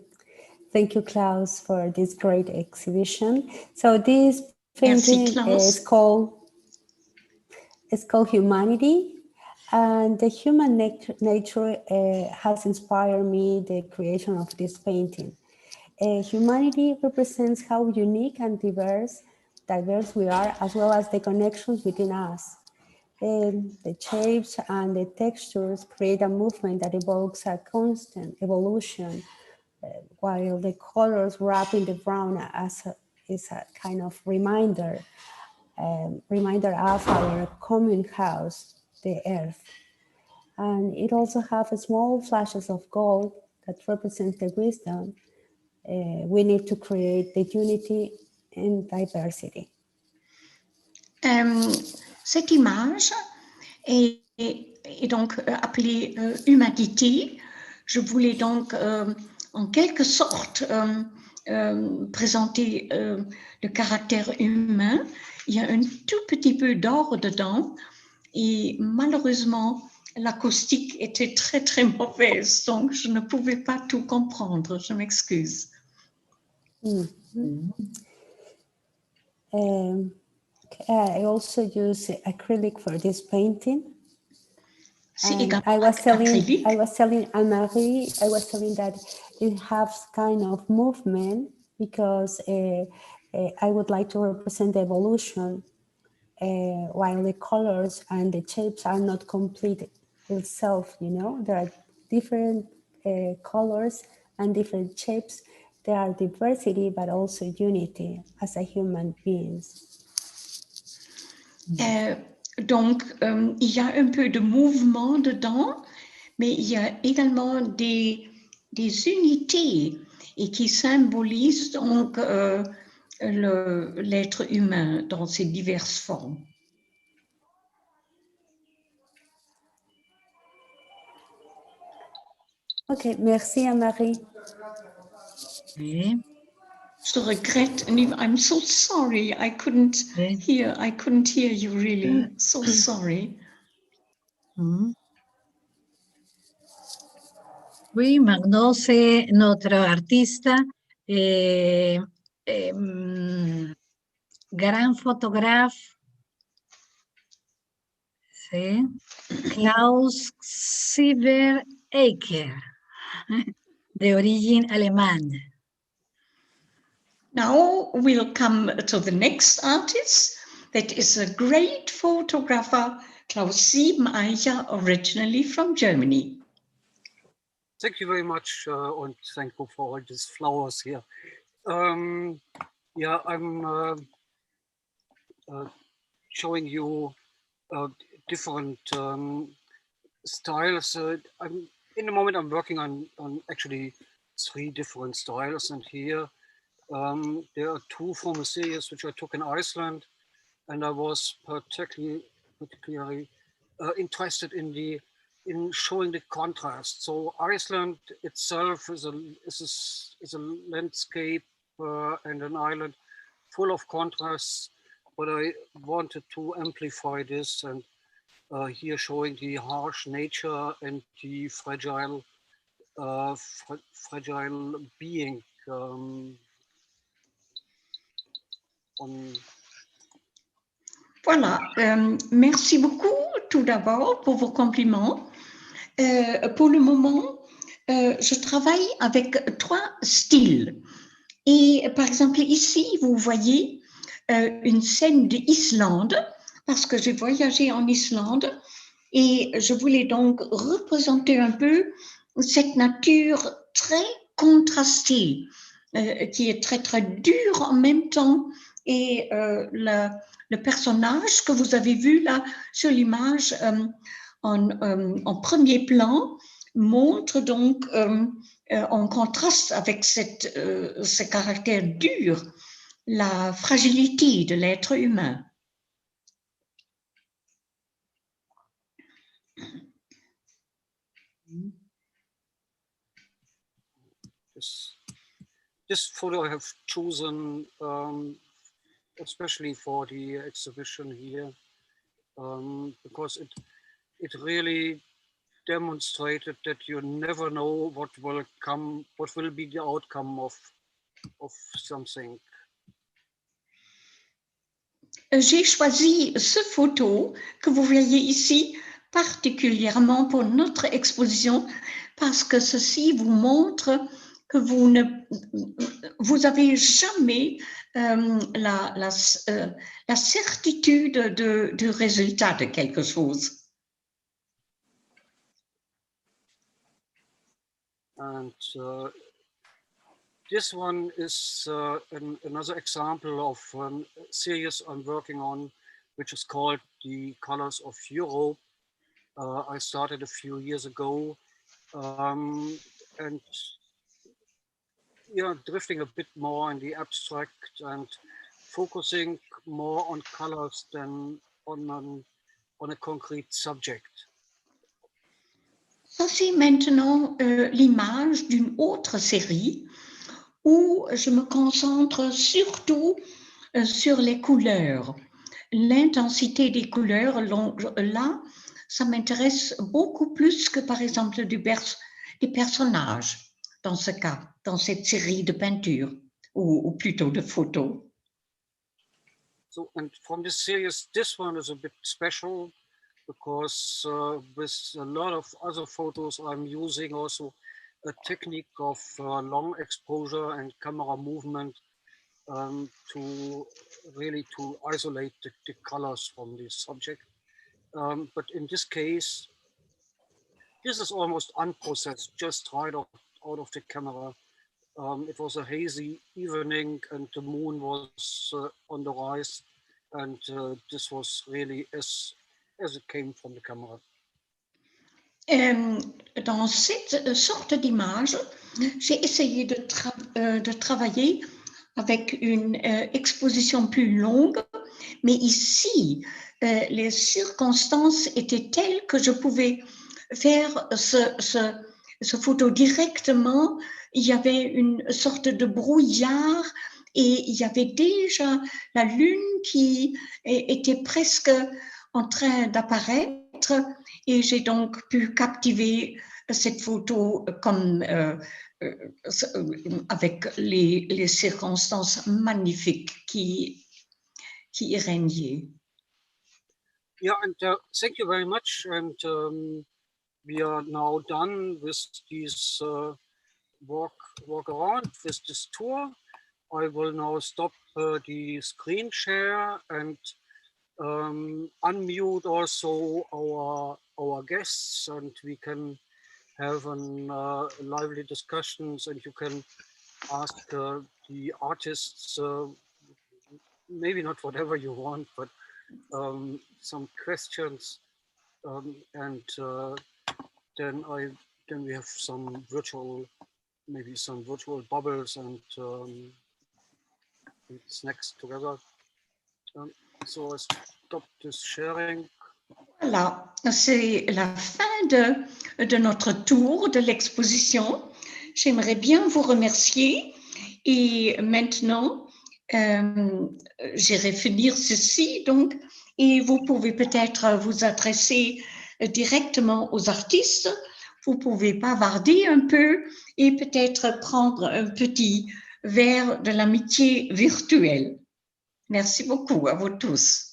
Speaker 7: Thank you, Claus, for this great exhibition. So this painting is called Humanity, and the human nature has inspired me the creation of this painting. Humanity represents how unique and diverse we are, as well as the connections within us. The shapes and the textures create a movement that evokes a constant evolution, while the colors wrap in the brown is a kind of reminder of our common house, the earth. And it also has small flashes of gold that represent the wisdom we need to create the unity and diversity.
Speaker 2: Cette image est donc appelée Humanité. Je voulais donc en quelque sorte présenter le caractère humain. Il y a un tout petit peu d'or dedans et malheureusement l'acoustique était très très mauvaise, donc je ne pouvais pas tout comprendre, je m'excuse.
Speaker 7: I also use acrylic for this painting.
Speaker 2: I was telling
Speaker 7: Anne-Marie, that it has kind of movement because I would like to represent the evolution while the colors and the shapes are not complete itself, you know. There are different colors and different shapes. There are diversity, but also unity as a human beings.
Speaker 2: Donc, il y a un peu de mouvement dedans, mais il y a également des unités et qui symbolisent donc l'être humain dans ses diverses formes.
Speaker 7: Ok, merci Anne-Marie.
Speaker 2: Je regrette, I'm so sorry, I couldn't hear you really, so sorry.
Speaker 3: Oui, maintenant c'est notre artiste, grand photographe, c'est Klaus Siebeneicher, d'origine allemande.
Speaker 2: Now we'll come to the next artist. That is a great photographer, Klaus Siebeneicher, originally from Germany.
Speaker 4: Thank you very much, and thank you for all these flowers here. Yeah, I'm showing you different styles. In the moment I'm working on actually 3 different styles, and here there are 2 from a series which I took in Iceland, and I was particularly interested in showing the contrast. So Iceland itself is a landscape and an island full of contrasts, but I wanted to amplify this, and here showing the harsh nature and the fragile being
Speaker 2: Voilà, merci beaucoup tout d'abord pour vos compliments. Pour le moment, je travaille avec 3 styles. Et par exemple, ici, vous voyez une scène d'Islande, parce que j'ai voyagé en Islande et je voulais donc représenter un peu cette nature très contrastée, qui est très, très dure en même temps. Et le personnage que vous avez vu là sur l'image en premier plan montre donc en contraste avec ce caractère dur, la fragilité de l'être humain.
Speaker 4: This photo I have chosen especially for the exhibition here, because it really demonstrated that you never know what will come, what will be the outcome of something.
Speaker 2: J'ai choisi ce photo que vous voyez ici particulièrement pour notre exposition parce que ceci vous montre que vous avez jamais la certitude du résultat de quelque chose.
Speaker 4: And this one is another example of a series I'm working on, which is called The Colors of Europe. I started a few years ago, and yeah, drifting a bit more in the abstract and focusing more on colors than on a concrete subject.
Speaker 2: Ça, c'est maintenant l'image d'une autre série où je me concentre surtout sur les couleurs. L'intensité des couleurs, là, ça m'intéresse beaucoup plus que, par exemple, des personnages, dans ce cas, dans cette série de peintures, ou plutôt de photos.
Speaker 4: So, and from this series, this one is a bit special because with a lot of other photos, I'm using also a technique of long exposure and camera movement to really isolate the colors from the subject. But in this case, this is almost unprocessed, just right out of the camera. It was a hazy evening and the moon was on the rise, and this was really as it came from the camera.
Speaker 2: Dans cette sorte d'image, j'ai essayé de travailler avec une exposition plus longue, mais ici, les circonstances étaient telles que je pouvais faire ce photo directement. Il y avait une sorte de brouillard et il y avait déjà la lune qui était presque en train d'apparaître et j'ai donc pu captiver cette photo comme avec les circonstances magnifiques qui régnaient.
Speaker 4: Yeah, and thank you very much. And we are now done with this walk around with this tour. I will now stop the screen share and unmute also our guests, and we can have lively discussions, and you can ask the artists maybe not whatever you want, but some questions, and then we have some virtual bubbles and snacks together. So I stop this sharing.
Speaker 2: Voilà, c'est la fin de notre tour de l'exposition. J'aimerais bien vous remercier et maintenant, j'irai finir ceci donc, et vous pouvez peut-être vous adresser directement aux artistes. Vous pouvez bavarder un peu et peut-être prendre un petit verre de l'amitié virtuelle. Merci beaucoup à vous tous.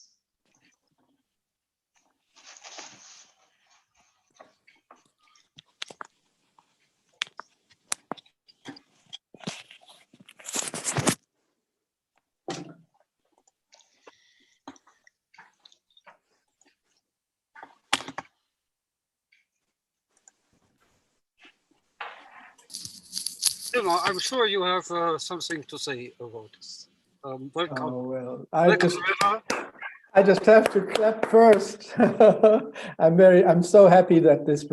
Speaker 4: I'm sure you have something to say about this. Welcome.
Speaker 8: Oh, well,
Speaker 4: Welcome,
Speaker 8: I just have to clap first. I'm so happy that this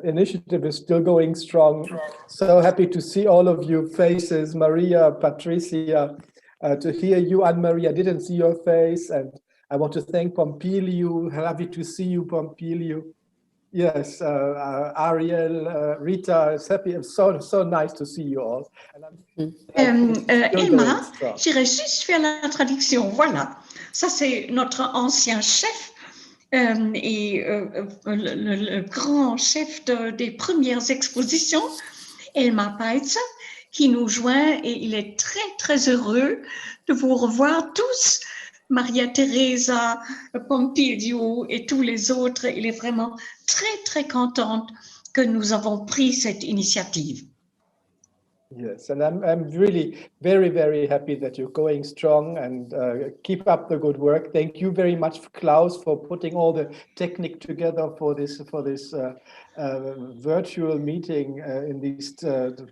Speaker 8: initiative is still going strong. So happy to see all of you faces, Maria, Patricia, to hear you, Anne-Marie. I didn't see your face, and I want to thank Pompiliu. Happy to see you, Pompiliu. Yes, Ariel, Rita, it's happy. It's so nice to see you all.
Speaker 2: Emma, j'irai juste faire la traduction. Voilà, ça c'est notre ancien chef et le grand chef des premières expositions, Elmar Peitzer, qui nous joint et il est très, très heureux de vous revoir tous, Maria Teresa, Pompiliu et tous les autres. Il est vraiment très, très content que nous avons pris cette initiative.
Speaker 8: Yes, and I'm really very, very happy that you're going strong and keep up the good work. Thank you very much, Claus, for putting all the technique together for this virtual meeting in these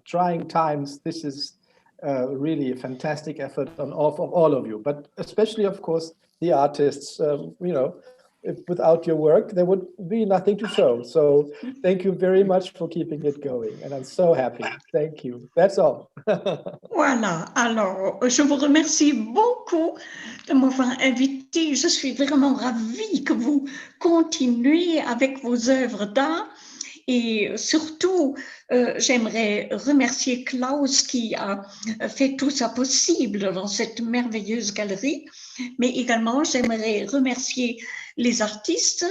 Speaker 8: trying times. This is really a fantastic effort on of all of you, but especially, of course, the artists. You know, without your work, there would be nothing to show. So thank you very much for keeping it going. And I'm so happy. Thank you. That's all.
Speaker 2: Voilà. Alors, je vous remercie beaucoup de m'avoir invité. Je suis vraiment ravie que vous continuez avec vos œuvres d'art. Et surtout, j'aimerais remercier Claus qui a fait tout ça possible dans cette merveilleuse galerie, mais également j'aimerais remercier les artistes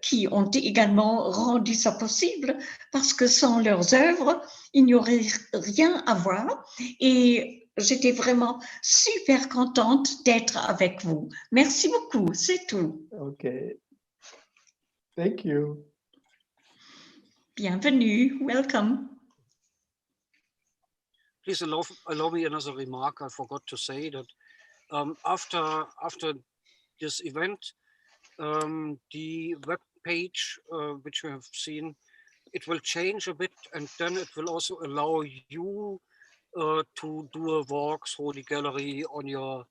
Speaker 2: qui ont également rendu ça possible, parce que sans leurs œuvres, il n'y aurait rien à voir. Et j'étais vraiment super contente d'être avec vous. Merci beaucoup, c'est tout.
Speaker 8: OK. Thank you.
Speaker 2: Bienvenue, welcome.
Speaker 4: Please allow me another remark. I forgot to say that after this event, the web page which you have seen, it will change a bit, and then it will also allow you to do a walk through the gallery on your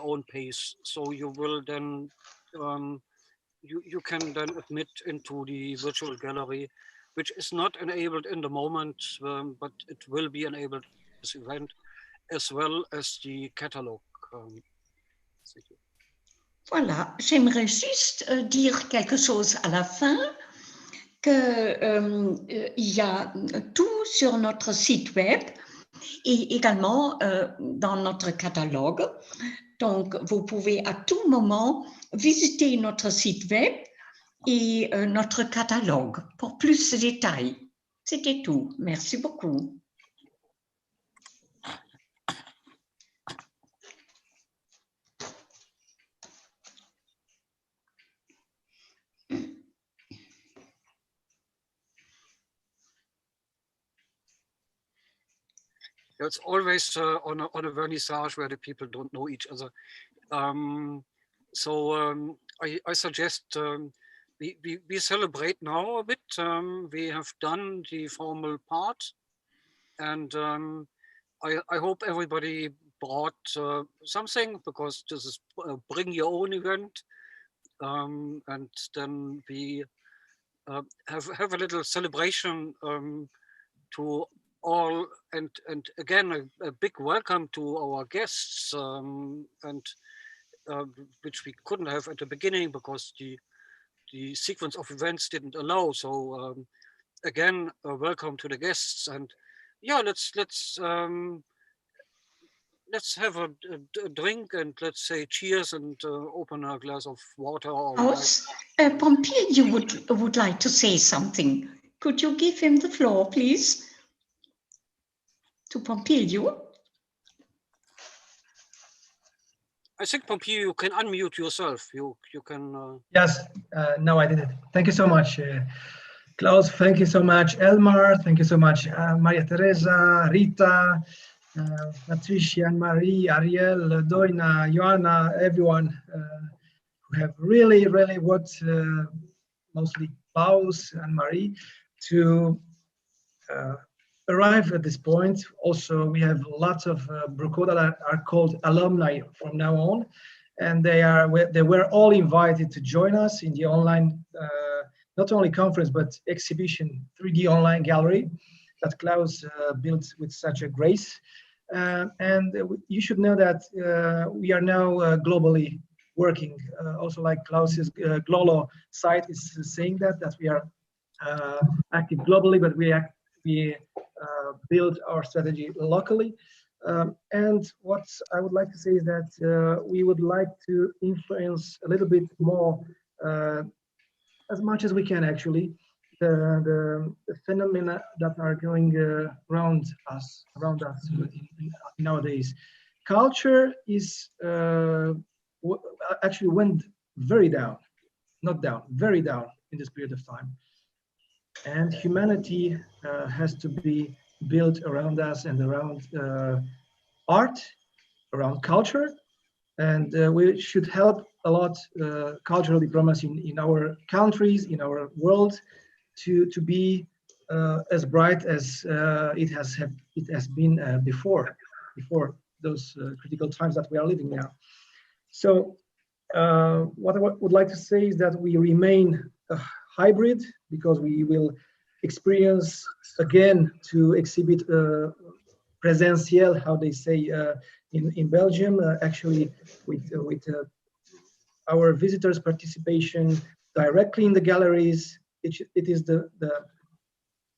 Speaker 4: own pace. So you will then you can then admit into the virtual gallery, which is not enabled in the moment, but it will be enabled this event, as well as the catalog. Thank you.
Speaker 2: Voilà, j'aimerais juste dire quelque chose à la fin, qu'il y a tout sur notre site web et également dans notre catalogue. Donc, vous pouvez à tout moment visiter notre site web et notre catalogue pour plus de détails. C'était tout. Merci beaucoup.
Speaker 4: It's always on a vernissage where the people don't know each other. I suggest we celebrate now a bit. We have done the formal part, and I hope everybody brought something, because this is a bring your own event, and then we have a little celebration to all, and again a big welcome to our guests, and which we couldn't have at the beginning because the sequence of events didn't allow. So again, welcome to the guests, and yeah, let's have a drink, and let's say cheers, and open a glass of water. Or
Speaker 2: Pompiliu would like to say something. Could you give him the floor, please? To Pompiliu.
Speaker 4: I think, Pompiliu, you can unmute yourself. You can.
Speaker 1: Yes, no, I did it. Thank you so much, Claus. Thank you so much, Elmar. Thank you so much, Maria Teresa, Rita, Patricia, and Marie, Ariel, Doina, Ioana, everyone who have really worked, mostly Claus and Marie, to arrive at this point. Also, we have lots of BRUCODA that are called alumni from now on, and they were all invited to join us in the online, not only conference but exhibition 3D online gallery that Claus built with such a grace. And you should know that we are now globally working. Also, like Claus's Glolo site is saying that we are active globally, but we build our strategy locally. And what I would like to say is that we would like to influence a little bit more as much as we can, actually, the phenomena that are going around us nowadays. Culture is actually went very down, not down, very down in this period of time. And humanity has to be built around us and around art, around culture, and we should help a lot cultural diplomacy in our countries, in our world, to be as bright as it has been before those critical times that we are living now. So what I would like to say is that we remain a hybrid, because we will experience again to exhibit presentiel, how they say in Belgium, actually with our visitors' participation directly in the galleries. It is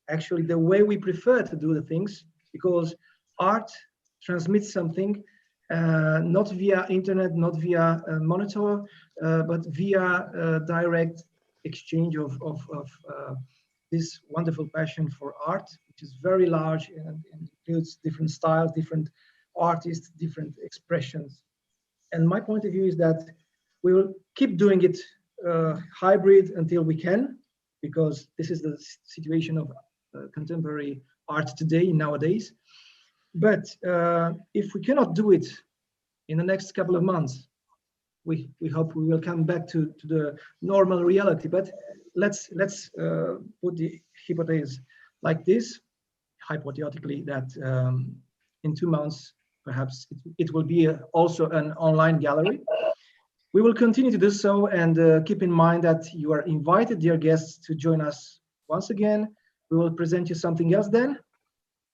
Speaker 1: actually the way we prefer to do the things, because art transmits something, not via internet, not via monitor, but via direct exchange of this wonderful passion for art, which is very large and includes different styles, different artists, different expressions. And my point of view is that we will keep doing it hybrid until we can, because this is the situation of contemporary art today, nowadays. But if we cannot do it in the next couple of months, we hope we will come back to the normal reality. But let's put the hypothesis like this, hypothetically, that in 2 months, perhaps it will be also an online gallery. We will continue to do so, and keep in mind that you are invited, dear guests, to join us once again. We will present you something else then.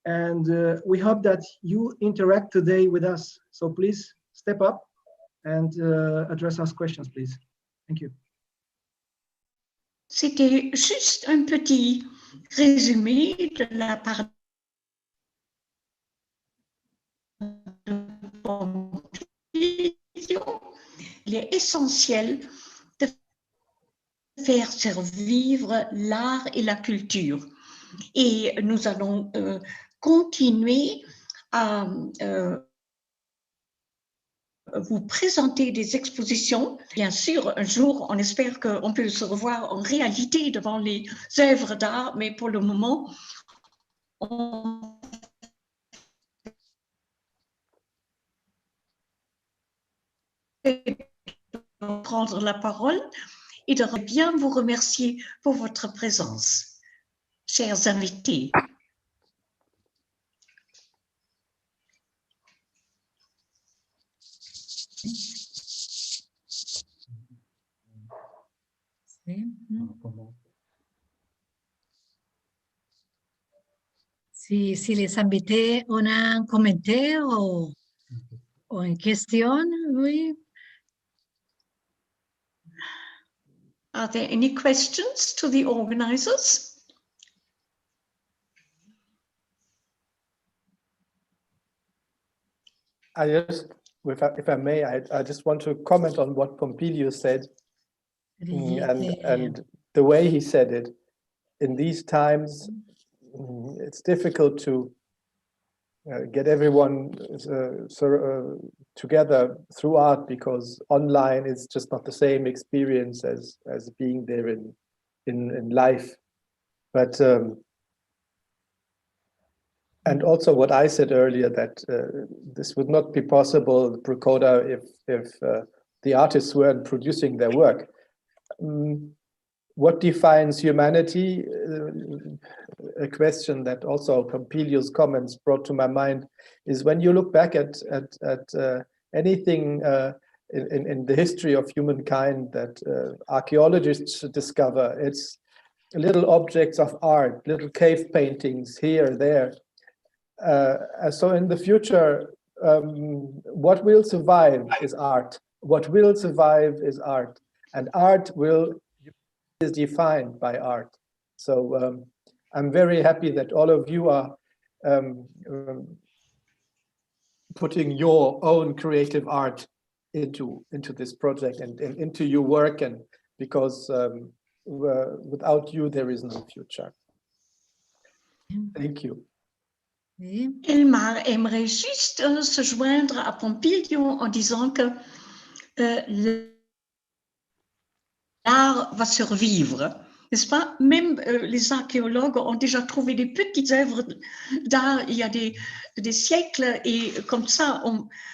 Speaker 1: And we hope that you interact today with us. So please step up and address us questions, please. Thank you.
Speaker 2: C'était juste un petit résumé de la part de Pompiliu. Il est essentiel de faire survivre l'art et la culture. Et nous allons continuer à vous présenter des expositions. Bien sûr, un jour, on espère qu'on peut se revoir en réalité devant les œuvres d'art, mais pour le moment, on peut prendre la parole et de bien vous remercier pour votre présence, chers invités.
Speaker 3: Si les invités ont un commentaire ou une question, oui.
Speaker 2: Are there any questions to the organizers?
Speaker 8: If I may, I just want to comment on what Pompiliu said, and the way he said it. In these times, it's difficult to get everyone together through art, because online is just not the same experience as being there in life. But and also what I said earlier, that this would not be possible, BRUCODA, if the artists weren't producing their work. What defines humanity? A question that also Pompiliu's comments brought to my mind is, when you look back at anything in the history of humankind that archaeologists discover, it's little objects of art, little cave paintings here, there. So in the future, what will survive is art. What will survive is art, and art is defined by art. So I'm very happy that all of you are putting your own creative art into this project and into your work, and because without you, there is no future. Thank you.
Speaker 2: Elmar aimerait juste se joindre à Pompiliu en disant que l'art va survivre, n'est-ce pas? Même les archéologues ont déjà trouvé des petites œuvres d'art il y a des siècles et comme ça,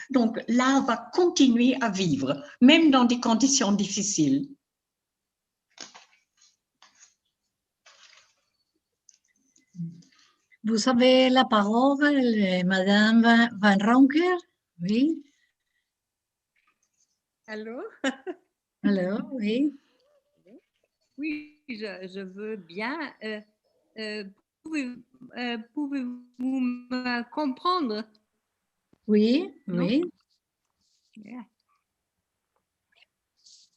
Speaker 2: donc l'art va continuer à vivre, même dans des conditions difficiles.
Speaker 3: Vous avez la parole, Madame Van Ronker. Oui.
Speaker 9: Allô?
Speaker 3: Allô, oui.
Speaker 9: Oui, je veux bien. Pouvez-vous me comprendre?
Speaker 3: Oui, oui.
Speaker 9: Yeah.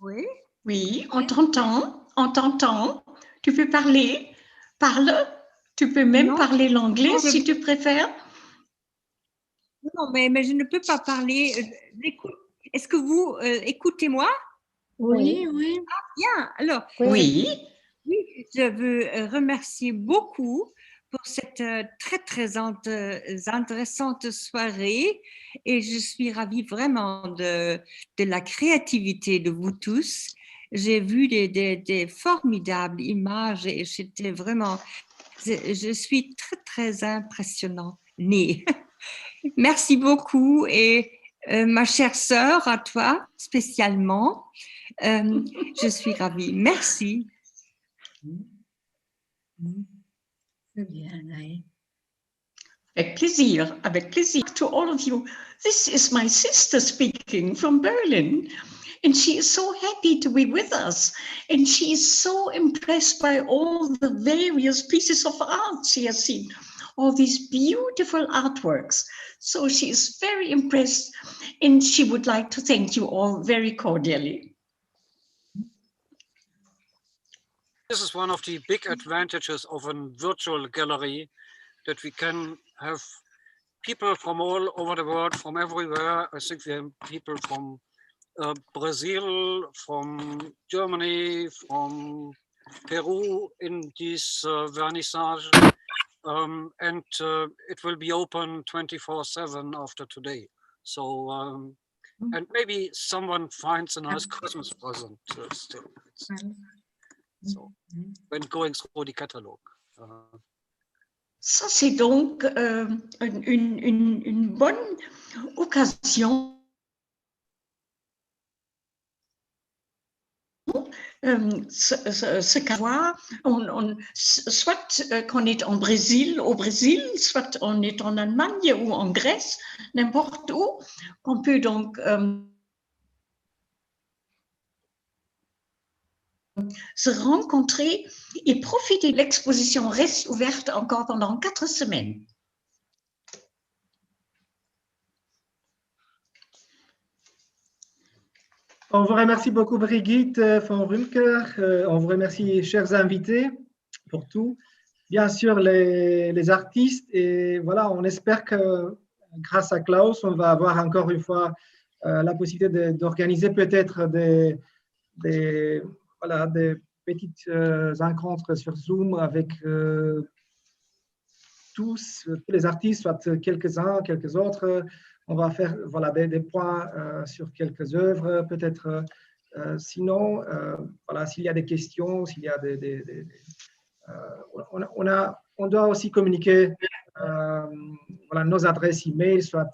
Speaker 9: Oui.
Speaker 2: Oui, on t'entend. Tu peux parler, parle. Tu peux même parler l'anglais si tu préfères.
Speaker 9: Non, mais je ne peux pas parler. Est-ce que vous écoutez-moi?
Speaker 3: Oui, oui.
Speaker 9: Ah, bien. Alors,
Speaker 2: oui,
Speaker 9: je veux remercier beaucoup pour cette très intéressante soirée et je suis ravie vraiment de la créativité de vous tous. J'ai vu des formidables images et j'étais vraiment, je suis très impressionnée. Merci beaucoup et ma chère sœur, à toi spécialement, je suis ravie. Merci.
Speaker 3: C'est bien, oui.
Speaker 2: avec plaisir. To all of you, this is my sister speaking from Berlin. And she is so happy to be with us. And she is so impressed by all the various pieces of art she has seen, all these beautiful artworks. So she is very impressed and she would like to thank you all very cordially.
Speaker 4: This is one of the big advantages of a virtual gallery, that we can have people from all over the world, from everywhere. I think we have people from Brazil, from Germany, from Peru in this vernissage. And it will be open 24/7 after today. So, and maybe someone finds a nice Christmas present still. So, when going through the catalog.
Speaker 2: Ça, c'est donc une bonne occasion ce qu'avoir, soit qu'on est au Brésil, soit on est en Allemagne ou en Grèce, n'importe où, on peut donc se rencontrer et profiter de l'exposition reste ouverte encore pendant 4 semaines.
Speaker 1: On vous remercie beaucoup, Brigitte von Rümker. On vous remercie, chers invités, pour tout. Bien sûr, les artistes. Et voilà, on espère que grâce à Claus, on va avoir encore une fois la possibilité d'organiser peut-être des petites rencontres sur Zoom avec tous les artistes, soit quelques-uns, quelques autres. On va faire des points sur quelques œuvres, peut-être. Sinon, s'il y a des questions, s'il y a on doit aussi communiquer nos adresses e-mail, soit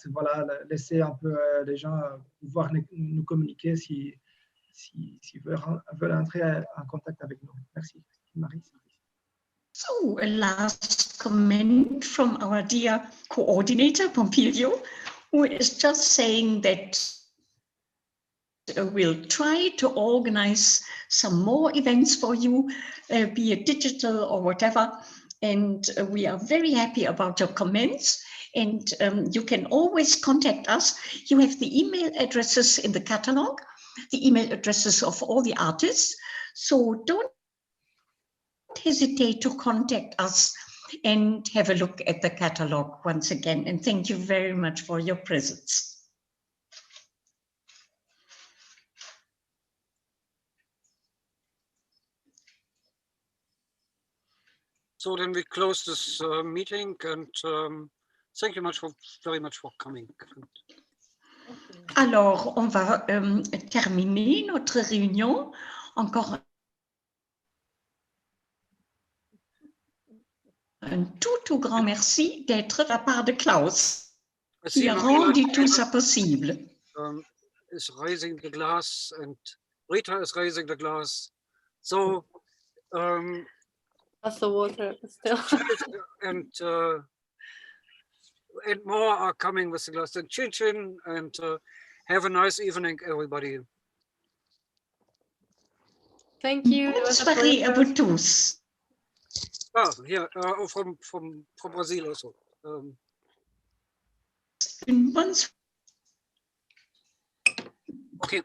Speaker 1: laisser un peu les gens pouvoir nous communiquer s'ils veulent entrer en contact avec nous. Merci, Marie.
Speaker 2: So, a last comment from our dear coordinator, Pompiliu, who is just saying that we'll try to organize some more events for you, be it digital or whatever. And we are very happy about your comments. And you can always contact us. You have the email addresses in the catalog, the email addresses of all the artists. So don't hesitate to contact us and have a look at the catalog once again. And thank you very much for your presence.
Speaker 4: So then we close this meeting, and thank you very much for coming.
Speaker 2: Alors, on va terminer notre réunion. Encore un tout grand merci d'être de la part de Klaus, qui a rendu tout ça possible.
Speaker 4: Is raising the glass, and Rita is raising the glass. So,
Speaker 6: also water still.
Speaker 4: and more are coming with the glass. And chin chin, and have a nice evening, everybody.
Speaker 6: Thank you.
Speaker 2: Bonne soirée à vous tous.
Speaker 4: Yeah, from Brazil also.
Speaker 2: Une bonne soirée.
Speaker 4: Okay.